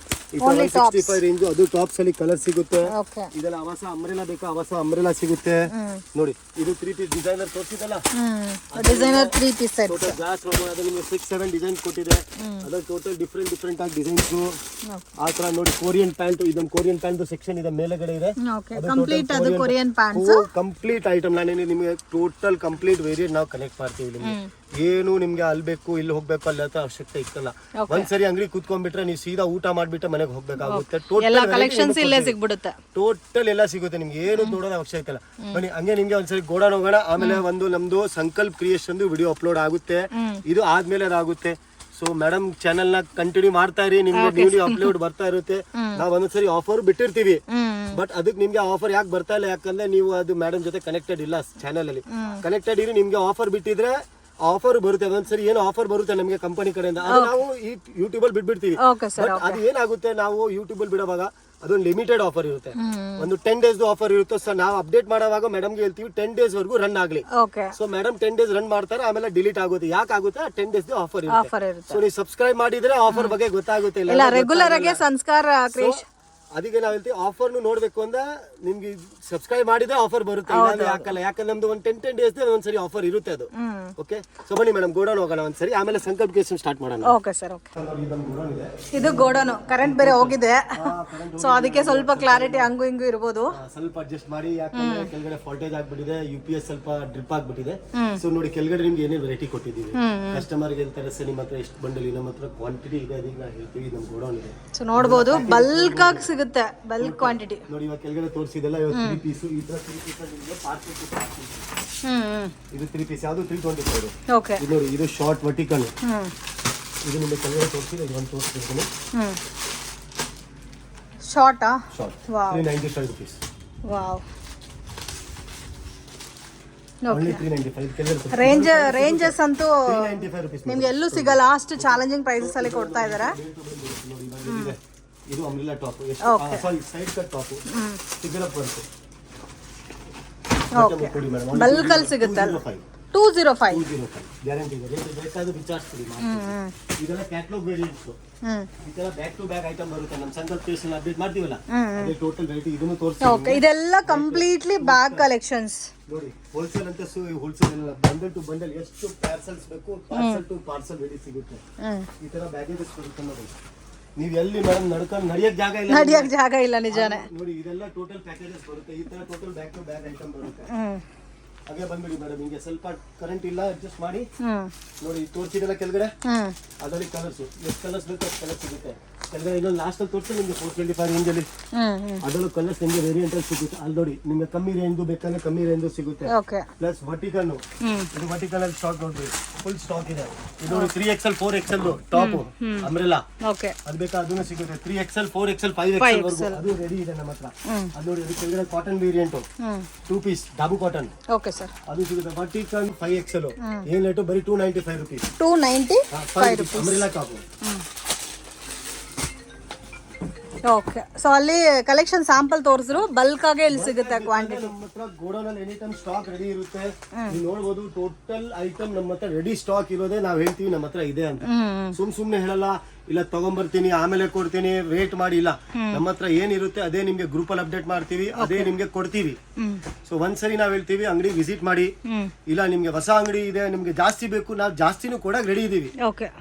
65 ರೇಂಜ್, ಅದು ಟಾಪ್ಸ್ ಅಲ್ಲಿ ಕಲರ್ ಸಿಗುತ್ತೆ. ಇದೆಲ್ಲ ಆವಾಸ ಅಂಬ್ರೆಲಾ ಬೇಕಾ, ಆವಾಸ ಅಂಬ್ರೆಲಾ ಸಿಗುತ್ತೆ. ನೋಡಿ, ಇದು 3 ಪೀಸ್ ಡಿಸೈನರ್ ತೋರಿಸಿದಲ್ಲ, ಡಿಸೈನರ್ 3 ಪೀಸ್ ಸೆಟ್. ಟೋಟಲ್ ಗ್ಲಾಸ್ ರೋಬೋ, ಅದು ನಿಮಗೆ 6-7 ಡಿಸೈನ್ ಕೊಟ್ಟಿದೆ. ಅದ್ರಲ್ಲಿ ಟೋಟಲ್ ಡಿಫ್ರೆಂಟ್ ಆಗಿ ಡಿಸೈನ್ಸ್. ಆ ತರ ನೋಡಿ, ಕೊರಿಯನ್ ಪ್ಯಾಂಟ್, ಇದೊಂದು ಕೊರಿಯನ್ ಪ್ಯಾಂಟ್ ಸೆಕ್ಷನ್ ಇದೆ, ಮೇಲೆಗಡೆ ಇದೆ. ಕಂಪ್ಲೀಟ್ ಅದು ಕೊರಿಯನ್ ಪ್ಯಾಂಟ್ಸ್, ಕಂಪ್ಲೀಟ್ ಐಟಮ್. ನಾನು ನಿಮಗೆ ಟೋಟಲ್ ಕಂಪ್ಲೀಟ್ ವೇರಿಯಂಟ್ ನಾವು ಕನೆಕ್ಟ್ ಮಾಡ್ತೀವಿ. ನಿಮಗೆ ಏನು ನಿಮ್ಗೆ ಅಲ್ಲಿ ಬೇಕು, ಇಲ್ಲಿ ಹೋಗ್ಬೇಕು, ಅಲ್ಲಿ ಅಂತ ಅವಶ್ಯಕತೆ ಇತ್ತಲ್ಲ. ಒಂದ್ಸರಿ ಅಂಗಡಿ ಕೂತ್ಕೊಂಡ್ಬಿಟ್ರೆ ನೀವು ಸೀದಾ ಊಟ ಮಾಡ್ಬಿಟ್ಟು ಮನೆಗೆ ಹೋಗ್ಬೇಕಾಗುತ್ತೆ. ಟೋಟಲ್ ಎಲ್ಲ ಸಿಗುತ್ತೆ ನಿಮ್ಗೆ, ಏನು ನೋಡೋದು ಅವಶ್ಯಕತೆ ಇಲ್ಲ. ಬನ್ನಿ ಹಂಗೆ ನಿಮ್ಗೆ ಒಂದ್ಸರಿ ಗೋಡೌನ್ ಹೋಗೋಣ. ಆಮೇಲೆ ನಮ್ದು ಸಂಕಲ್ಪ ಕ್ರಿಯೇಷನ್ ವಿಡಿಯೋ ಅಪ್ಲೋಡ್ ಆಗುತ್ತೆ, ಇದು ಆದ್ಮೇಲೆ ಅದಾಗುತ್ತೆ. ಸೊ ಮೇಡಮ್ ಚಾನೆಲ್ ನ ಕಂಟಿನ್ಯೂ ಮಾಡ್ತಾ ಇರಿ, ನಿಮ್ಗೆ ನ್ಯೂಲಿ ಅಪ್ಲೋಡ್ ಬರ್ತಾ ಇರುತ್ತೆ. ನಾವ್ ಒಂದೊಂದ್ಸರಿ ಆಫರ್ ಬಿಟ್ಟಿರ್ತೀವಿ, ಬಟ್ ಅದಕ್ಕೆ ನಿಮ್ಗೆ ಆಫರ್ ಯಾಕೆ ಬರ್ತಾ ಇಲ್ಲ, ಯಾಕಂದ್ರೆ ನೀವು ಅದು ಮೇಡಮ್ ಜೊತೆ ಕನೆಕ್ಟೆಡ್ ಇಲ್ಲ. ಚಾನೆಲ್ ಅಲ್ಲಿ ಕನೆಕ್ಟೆಡ್ ಇರಿ, ನಿಮ್ಗೆ ಆಫರ್ ಬಿಟ್ಟಿದ್ರೆ ಆಫರ್ ಬರುತ್ತೆ. ಒಂದ್ಸರಿ ಏನು ಆಫರ್ ಬರುತ್ತೆ ನಮಗೆ ಕಂಪನಿ ಕಡೆಯಿಂದ, ಅದು ನಾವು ಈ ಯೂಟ್ಯೂಬ್ ಅಲ್ಲಿ ಬಿಟ್ಬಿಡ್ತೀವಿ. ಬಟ್ ಅದು ಏನಾಗುತ್ತೆ, ನಾವು ಯೂಟ್ಯೂಬ್ ಅಲ್ಲಿ ಬಿಡುವಾಗ ಅದೊಂದು ಲಿಮಿಟೆಡ್ ಆಫರ್ ಇರುತ್ತೆ, ಒಂದು 10 ಡೇಸ್ ಆಫರ್ ಇರುತ್ತೆ. ಸೊ ನಾವು ಅಪ್ಡೇಟ್ ಮಾಡುವಾಗ ಮೇಡಮ್ಗೆ ಹೇಳ್ತೀವಿ 10 ಡೇಸ್ ವರೆಗೂ ರನ್ ಆಗ್ಲಿ. ಸೊ ಮೇಡಮ್ 10 ಡೇಸ್ ರನ್ ಮಾಡ್ತಾರೆ, ಆಮೇಲೆ ಡಿಲೀಟ್ ಆಗುತ್ತೆ. ಯಾಕೆ ಆಗುತ್ತೆ, 10 ಡೇಸ್ ಆಫರ್ ಇರುತ್ತೆ. ಸೊ ನೀವು ಸಬ್ಸ್ಕ್ರೈಬ್ ಮಾಡಿದ್ರೆ ಆಫರ್ ಬಗ್ಗೆ ಗೊತ್ತಾಗುತ್ತೆ. ಇಲ್ಲ ರೆಗ್ಯುಲರ್ ಆಗಿ ಸಂಸ್ಕಾರ ಕ್ರಿಯೇಷನ್, ಅದಕ್ಕೆ ನಾವ್ ಹೇಳ್ತೀವಿ ಆಫರ್ ನೋಡ್ಬೇಕು ಅಂದ್ರೆ ನಿಮ್ಗೆ ಸಬ್ಸ್ಕ್ರೈಬ್ ಮಾಡಿದ್ರೆ ಆಫರ್ ಬರುತ್ತೆ, ಇಲ್ಲಾಂದ್ರೆ ಯಾಕಲ್ಲ. ಯಾಕಂದ್ರೆ ನಮ್ದು ಒಂದು 10 ಡೇಸ್ ಒಂದ್ಸರಿ ಆಫರ್ ಇರುತ್ತೆ ಅದು. ಓಕೆ, ಸೊ ಬನ್ನಿ ಮೇಡಮ್ ಗೋಡೌನ್ ಹೋಗೋಣ ಒಂದ್ಸರಿ, ಆಮೇಲೆ ಸಂಕಲ್ಪ ಕೇಸ್ ಸ್ಟಾರ್ಟ್ ಮಾಡೋಣ. Okay sir, okay. ಇದು ಗೋಡೌನ್, ಕರೆಂಟ್ ಬೇರೆ ಹೋಗಿದೆ, ಸೊ ಅದಕ್ಕೆ ಸ್ವಲ್ಪ ಕ್ಲಾರಿಟಿ ಹಂಗು ಹಿಂಗು ಇರ್ಬೋದು. ಸ್ವಲ್ಪ ಅಡ್ಜಸ್ಟ್ ಮಾಡಿ, ಯಾಕಂದ್ರೆ ಕೆಳಗಡೆ ಫಾಲ್ಟೇಜ್ ಆಗ್ಬಿಟ್ಟಿದೆ, UPS ಸ್ವಲ್ಪ ಡ್ರಿಪ್ ಆಗ್ಬಿಟ್ಟಿದೆ. ಸೊ ನೋಡಿ, ಕೆಳಗಡೆ ನಿಮ್ಗೆ ಏನೇನು ವೆರೈಟಿ ಕೊಟ್ಟಿದ್ದೀವಿ. ಕಸ್ಟಮರ್ ಗೆ ಹೇಳ್ತಾರೆ ಸರ್, ನಿಮ್ಮ ಹತ್ರ ಎಷ್ಟು ಬಂಡಲ್, ನಮ್ಮ ಹತ್ರ ಕ್ವಾಂಟಿಟಿ ಇದೆ, ಅದಕ್ಕೆ ನಾವು ಹೇಳ್ತೀವಿ ನಮ್ಮ ಗೋಡೌನ್ ಇದೆ. ಸೊ ನೋಡಬಹುದು, ಬಲ್ಕ್ ಆಗಿ ಸಿಗುತ್ತೆ, ಬಲ್ಕ್ ಕ್ವಾಂಟಿಟಿ. ನೋಡಿ ಇವಾಗ ಕೆಳಗಡೆ ತೋರಿಸಿದೆಲ್ಲ 3 ಪೀಸ್, ಈ ತರ 3 ಪೀಸ್ ನಿಮಗೆ ಪಾರ್ಸೆಲ್ ಇದು 3 ಪೀಸ್, ಯಾವುದು 325. ಓಕೆ, ಇದು ನೋಡಿ, ಇದು ಶಾರ್ಟ್ ವರ್ಟಿಕಲ್. ಇದು ನಿಮಗೆ ಕೆಳಗಡೆ ತೋರಿಸಿದೆ, ಇದು ಒಂದು ತೋರಿಸ್ತೀನಿ. Short 395 rupees. Wow, only 395. ಕೆಳಗಡೆ ರೇಂಜಸ್ ಅಂತೂ 395 rupees ನಿಮ್ಗೆ ಎಲ್ಲೂ ಸಿಗಲ್ಲ, ಅಷ್ಟು ಚಾಲೆಂಜಿಂಗ್ ಪ್ರೈಸಸ್ ಅಲ್ಲಿ ಕೊಡ್ತಾ ಇದಾರೆ. ಇದು umbrella top, sorry side cut top, ಸಿಗಲ್ ಅಪ್ ವರ್ಕ್. ಓಕೆ, ಬಲ್ಕ್ ಅಲ್ಲಿ ಸಿಗುತ್ತೆ. 205 ಗ್ಯಾರಂಟಿ ಇದೆ. ರೇಟ್ ಬೇಕಾದ್ರೆ ವಿಚಾರಿಸಿ ಕೊಡಿ. ಇದೆಲ್ಲ ಕ್ಯಾಟಲಾಗ್ ವೇರಿಯಂಟ್ಸ್, ಈ ತರ ಬ್ಯಾಕ್ ಟು ಬ್ಯಾಕ್ ಐಟಮ್ ಬರುತ್ತೆ. ನಮ್ಮ ಸಂಕಲ್ಪ ಪೇಜ್ ಅಪ್ಡೇಟ್ ಮಾಡ್ತೀವಲ್ಲ, ಅದೇ ಟೋಟಲ್ ವೆರೈಟಿ ಇದನ್ನು ತೋರಿಸಿ. ಓಕೆ, ಇದೆಲ್ಲ ಕಂಪ್ಲೀಟ್ಲಿ ಬ್ಯಾಗ್ ಕಲೆಕ್ಷನ್ಸ್. ನೋಡಿ, ಹೋಲ್ಸೇಲ್ ಅಂತ ಹೋಲ್ಸೇಲ್ ಎಲ್ಲ ಬಂಡಲ್ ಟು ಬಂಡಲ್ ಎಷ್ಟು ಪಾರ್ಸಲ್ಸ್ ಬೇಕು, ಪಾರ್ಸಲ್ ಟು ಪಾರ್ಸಲ್ ರೆಡಿ ಸಿಗುತ್ತೆ. ಈ ತರ ಬ್ಯಾಗೇಜಸ್ ಬರುತ್ತೆ ನೋಡಿ. ನೀವು ಎಲ್ಲಿ ಮೇಡಮ್ ನಡ್ಕೊಂಡು ನಡೆಯಕ್ ಜಾಗ ಇಲ್ಲ, ನಿಜಾನೇ. ನೋಡಿ, ಇದೆಲ್ಲ ಟೋಟಲ್ ಪ್ಯಾಕೇಜಸ್ ಬರುತ್ತೆ. ಈ ತರ total back to back item ಬರುತ್ತೆ. ಹಾಗೆ ಬಂದ್ಬಿಡಿ ಮೇಡಮ್, ಹಿಂಗೆ ಸ್ವಲ್ಪ ಕರೆಂಟ್ ಇಲ್ಲ, ಅಡ್ಜಸ್ಟ್ ಮಾಡಿ. ನೋಡಿ ತೋರಿಸಿದಲ್ಲ ಕೆಳಗಡೆ, ಅದರಲ್ಲಿ ಕಲರ್ಸ್ ಎಷ್ಟು ಕಲರ್ಸ್ ಬೇಕು ಅಷ್ಟು ಕಲರ್ ಸಿಗುತ್ತೆ. ಕೆಳಗಡೆ ಇನ್ನೊಂದು ಲಾಸ್ಟ್ ಅಲ್ಲಿ ತೋರಿಸಿ ನಿಮಗೆ 425 ರೇಂಜ್ ಅಲ್ಲಿ, ಅದರಲ್ಲೂ ಕಲರ್ಸ್ ನಿಮಗೆ ವೇರಿಯಂಟ್ ಅಲ್ಲಿ ಸಿಗುತ್ತೆ. ಅಲ್ಲಿ ನೋಡಿ, ನಿಮಗೆ ಕಮ್ಮಿ ರೇಂಜ್ ಬೇಕಂದ್ರೆ ಕಮ್ಮಿ ರೇಂಜ್ ಸಿಗುತ್ತೆ. ಪ್ಲಸ್ ವರ್ಟಿಕಲ್, ಇದು ವರ್ಟಿಕಲ್ ಅಲ್ಲಿ ಸ್ಟಾಕ್ ನೋಡ್ರಿ, ಫುಲ್ ಸ್ಟಾಕ್ ಇದೆ. ಇದು 3XL 4XL ಟಾಪ್ ಅಂಬ್ರೆಲಾ, ಅದು ಬೇಕಾ ಅದನ್ನು ಸಿಗುತ್ತೆ. 3XL 4XL 5XL ವರ್ಗು ಅದು ರೆಡಿ ಇದೆ ನಮ್ಮ ಹತ್ರ. ಅದು ನೋಡಿ, ಅದು ಕೆಳಗಡೆ ಕಾಟನ್ ವೇರಿಯಂಟ್ 2 ಪೀಸ್ ಡಾಬು ಕಾಟನ್, ಅದು ಸಿಗುತ್ತೆ. ವರ್ಟಿಕಲ್ 5XL ಏನ್ ರೇಟು, ಬರೀ 295 rupees. 295 rupees umbrella top. Okay, so ಅಲ್ಲಿ ಕಲೆಕ್ಷನ್ ಸ್ಯಾಂಪಲ್ ತೋರಿಸಿದ್ರು, ಬಲ್ಕ್ ಆಗಿ ಇಲ್ಲಿ ಸಿಗುತ್ತೆ ಕ್ವಾಂಟಿಟಿ. ನಮ್ಮ ಹತ್ರ ಗೋಡೌನ್ ಅಲ್ಲಿ ಎನಿ ಟೈಮ್ ಸ್ಟಾಕ್ ರೆಡಿ ಇರುತ್ತೆ. ನೀವು ನೋಡಬಹುದು, ಟೋಟಲ್ ಐಟಮ್ ನಮ್ಮ ಹತ್ರ ರೆಡಿ ಸ್ಟಾಕ್ ಇರೋದೇ ನಾವು ಹೇಳ್ತೀವಿ ನಮ್ಮ ಹತ್ರ ಇದೆ ಅಂತ. ಸುಮ್ನೆ ಹೇಳಲ್ಲ ಇಲ್ಲ ತಗೊಂಡ್ಬರ್ತೀನಿ ಆಮೇಲೆ ಕೊಡ್ತೀನಿ ವೇಟ್ ಮಾಡಿ, ಇಲ್ಲ ನಮ್ಮ ಹತ್ರ ಏನಿರುತ್ತೆ ಅದೇ ನಿಮ್ಗೆ ಗ್ರೂಪ್ ಅಲ್ಲಿ ಅಪ್ಡೇಟ್ ಮಾಡ್ತೀವಿ, ಅದೇ ನಿಮ್ಗೆ ಕೊಡ್ತೀವಿ. ಸೊ ಒಂದ್ಸರಿ ನಾವ್ ಹೇಳ್ತೀವಿ ಅಂಗಡಿ ವಿಸಿಟ್ ಮಾಡಿ, ಇಲ್ಲ ನಿಮ್ಗೆ ಹೊಸ ಅಂಗಡಿ ಇದೆ ನಿಮ್ಗೆ ಜಾಸ್ತಿ ಬೇಕು ನಾವು ಜಾಸ್ತಿನೂ ಕೊಡಕ್ ರೆಡಿ ಇದೀವಿ,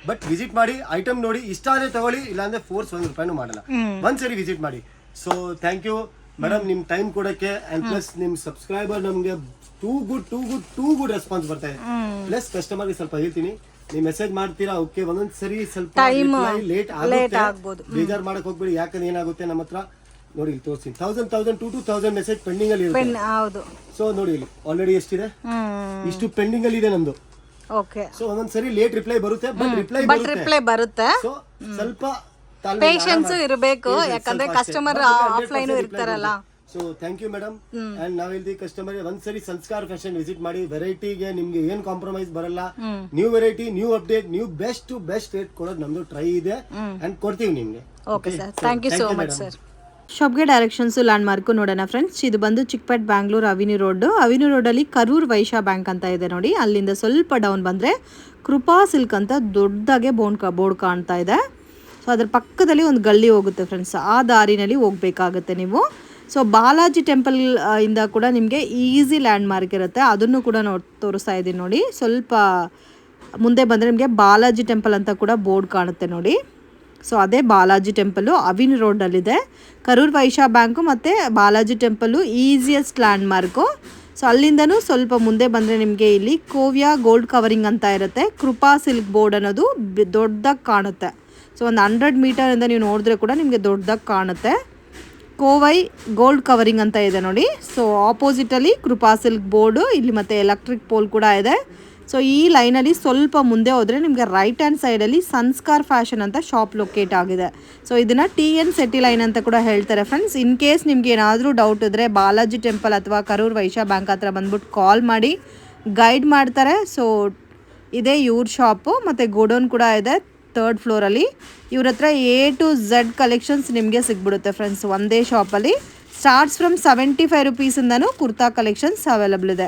ಬಟ್ ವಿಸಿಟ್ ಮಾಡಿ ಐಟಮ್ ನೋಡಿ ಇಷ್ಟ ಆದ್ರೆ ತಗೊಳ್ಳಿ, ಇಲ್ಲಾಂದ್ರೆ ಫೋರ್ಸ್ 1 ರೂಪಾಯಿನೂ ಮಾಡಲ್ಲ. ಒಂದ್ಸರಿ ವಿಸಿಟ್ ಮಾಡಿ. ಸೊ ಥ್ಯಾಂಕ್ ಯು ಮೇಡಮ್ ನಿಮ್ ಟೈಮ್ ಕೊಡಕ್ಕೆ, ಅಂಡ್ ಪ್ಲಸ್ ನಿಮ್ ಸಬ್ಸ್ಕ್ರೈಬರ್ ನಮ್ಗೆ ಟೂ ಗುಡ್ ರೆಸ್ಪಾನ್ಸ್ ಬರ್ತಾ ಇದೆ. ಪ್ಲಸ್ ಕಸ್ಟಮರ್ಗೆ ಸ್ವಲ್ಪ ಹೇಳ್ತೀನಿ, ನೀವು ಮೆಸೇಜ್ ಮಾಡ್ತೀರಾ ಓಕೆ, ಒಂದೊಂದ್ ಸರಿ ಸ್ವಲ್ಪ ಲೇಟ್ ಆಗುತ್ತೆ, ಬೇಜಾರ್ ಮಾಡಕ್ ಹೋಗ್ಬೇಡಿ. ಯಾಕಂದ್ರೆ ಏನಾಗುತ್ತೆ ನಮ್ಮ ಹತ್ರ ನೋಡಿ ಇಲ್ಲಿ ತೋರಿಸ್ತೀನಿ 1000 to 2000 ಮೆಸೇಜ್ ಪೆಂಡಿಂಗ್ ಅಲ್ಲಿ ಇರುತ್ತೆ. ಸೊ ನೋಡಿ ಇಲ್ಲಿ ಆಲ್ರೆಡಿ ಎಷ್ಟಿದೆ, ಇಷ್ಟು ಪೆಂಡಿಂಗ್ ಅಲ್ಲಿ ಇದೆ ನಮ್ದು. ಸೊ ಒಂದೊಂದ್ ಸರಿ ಲೇಟ್ ರಿಪ್ಲೈ ಬರುತ್ತೆ, ಬಟ್ ರಿಪ್ಲೈ ಬರುತ್ತೆ. ಸೊ ಸ್ವಲ್ಪ ಪೇಷನ್ಸ್ ಇರಬೇಕು, ಯಾಕಂದ್ರೆ ಕಸ್ಟಮರ್ ಆಫ್ಲೈನ್ ಇರ್ತಾರಲ್ಲ. So thank you madam. And ನಾವ್ ಇಲ್ಲಿ ಕಸ್ಟಮರ್ ಒಂದ್ಸರಿ ಸಂಸ್ಕಾರ ಫ್ಯಾಷನ್ ವಿಸಿಟ್ ಮಾಡಿ, ವೆರೈಟಿಗೆ ನಿಮ್ಗೆ ಏನ್ ಕಾಂಪ್ರಮೈಸ್ ಬರಲ್ಲ, new variety new update new best rate ಕೊಡೋದು ನಮ್ದು ಟ್ರೈ ಇದೆ ಅಂಡ್ ಕೊಡ್ತೀವಿ ನಿಮ್ಗೆ. Okay sir, thank you so much sir. ಶಾಪ್ಗೆ ಡೈರೆಕ್ಷನ್ಸ್ ಲ್ಯಾಂಡ್ ಮಾರ್ಕ್ ನೋಡೋಣ ಫ್ರೆಂಡ್ಸ್. ಇದು ಬಂದು ಚಿಕ್ಕಪೇಟ್ ಬ್ಯಾಂಗ್ಳೂರ್ ಅವಿನ್ಯೂ ರೋಡಲ್ಲಿ ಕರೂರ್ ವೈಶ್ಯ ಬ್ಯಾಂಕ್ ಅಂತ ಇದೆ ನೋಡಿ, ಅಲ್ಲಿಂದ ಸ್ವಲ್ಪ ಡೌನ್ ಬಂದರೆ ಕೃಪಾ ಸಿಲ್ಕ್ ಅಂತ ದೊಡ್ಡದಾಗೆ ಬೋರ್ಡ್ ಕಾಣ್ತಾ ಇದೆ. ಸೊ ಅದ್ರ ಪಕ್ಕದಲ್ಲಿ ಒಂದು ಗಲ್ಲಿ ಹೋಗುತ್ತೆ ಫ್ರೆಂಡ್ಸ್, ಆ ದಾರಿನಲ್ಲಿ ಹೋಗ್ಬೇಕಾಗುತ್ತೆ ನೀವು. ಸೊ ಬಾಲಾಜಿ ಟೆಂಪಲ್ ಇಂದ ಕೂಡ ನಿಮಗೆ ಈಸಿ ಲ್ಯಾಂಡ್ ಮಾರ್ಕ್ ಇರುತ್ತೆ, ಅದನ್ನು ಕೂಡ ತೋರಿಸ್ತಾ ಇದ್ದೀನಿ ನೋಡಿ. ಸ್ವಲ್ಪ ಮುಂದೆ ಬಂದರೆ ನಿಮಗೆ ಬಾಲಾಜಿ ಟೆಂಪಲ್ ಅಂತ ಕೂಡ ಬೋರ್ಡ್ ಕಾಣುತ್ತೆ ನೋಡಿ. ಸೊ ಅದೇ ಬಾಲಾಜಿ ಟೆಂಪಲ್ಲು ಅವಿನ್ಯೂ ರೋಡಲ್ಲಿದೆ. ಕರೂರ್ ವೈಶ್ಯ ಬ್ಯಾಂಕು ಮತ್ತು Balaji temple easiest landmark. So ಅಲ್ಲಿಂದನೂ ಸ್ವಲ್ಪ ಮುಂದೆ ಬಂದರೆ ನಿಮಗೆ ಇಲ್ಲಿ ಕೋವ್ಯ ಗೋಲ್ಡ್ ಕವರಿಂಗ್ ಅಂತ ಇರುತ್ತೆ, ಕೃಪಾ ಸಿಲ್ಕ್ ಬೋರ್ಡ್ ಅನ್ನೋದು ದೊಡ್ಡದಾಗಿ ಕಾಣುತ್ತೆ. ಸೊ ಒಂದು 100 ಮೀಟರಿಂದ ನೀವು ನೋಡಿದ್ರೆ ಕೂಡ ನಿಮಗೆ ದೊಡ್ಡದಾಗಿ ಕಾಣುತ್ತೆ. ಕೋವೈ ಗೋಲ್ಡ್ ಕವರಿಂಗ್ ಅಂತ ಇದೆ ನೋಡಿ. ಸೊ ಆಪೋಸಿಟಲ್ಲಿ ಕೃಪಾ ಸಿಲ್ಕ್ ಬೋರ್ಡು ಇಲ್ಲಿ ಮತ್ತು ಎಲೆಕ್ಟ್ರಿಕ್ ಪೋಲ್ ಕೂಡ ಇದೆ. ಸೊ ಈ ಲೈನಲ್ಲಿ ಸ್ವಲ್ಪ ಮುಂದೆ ಹೋದರೆ ನಿಮಗೆ ರೈಟ್ ಹ್ಯಾಂಡ್ ಸೈಡಲ್ಲಿ ಸಂಸ್ಕಾರ್ ಫ್ಯಾಷನ್ ಅಂತ ಶಾಪ್ ಲೊಕೇಟ್ ಆಗಿದೆ. ಸೊ ಇದನ್ನು TN ಸೆಟ್ಟಿ ಲೈನ್ ಅಂತ ಕೂಡ ಹೇಳ್ತಾರೆ ಫ್ರೆಂಡ್ಸ್. ಇನ್ ಕೇಸ್ ನಿಮ್ಗೆ ಏನಾದರೂ ಡೌಟ್ ಇದ್ದರೆ ಬಾಲಾಜಿ ಟೆಂಪಲ್ ಅಥವಾ ಕರೂರ್ ವೈಶ್ಯ ಬ್ಯಾಂಕ್ ಹತ್ರ ಬಂದ್ಬಿಟ್ಟು ಕಾಲ್ ಮಾಡಿ ಗೈಡ್ ಮಾಡ್ತಾರೆ. ಸೊ ಇದೇ ಇವ್ರ ಶಾಪು, ಮತ್ತು ಗೋಡೌನ್ ಕೂಡ ಇದೆ 3rd ಫ್ಲೋರಲ್ಲಿ. ಇವ್ರ ಹತ್ರ A to Z ಕಲೆಕ್ಷನ್ಸ್ ನಿಮಗೆ ಸಿಗ್ಬಿಡುತ್ತೆ ಫ್ರೆಂಡ್ಸ್ ಒಂದೇ ಶಾಪಲ್ಲಿ. ಸ್ಟಾರ್ಟ್ಸ್ ಫ್ರಮ್ 75 ರುಪೀಸಿಂದನೂ ಕುರ್ತಾ ಕಲೆಕ್ಷನ್ಸ್ ಅವೈಲಬಲ್ ಇದೆ.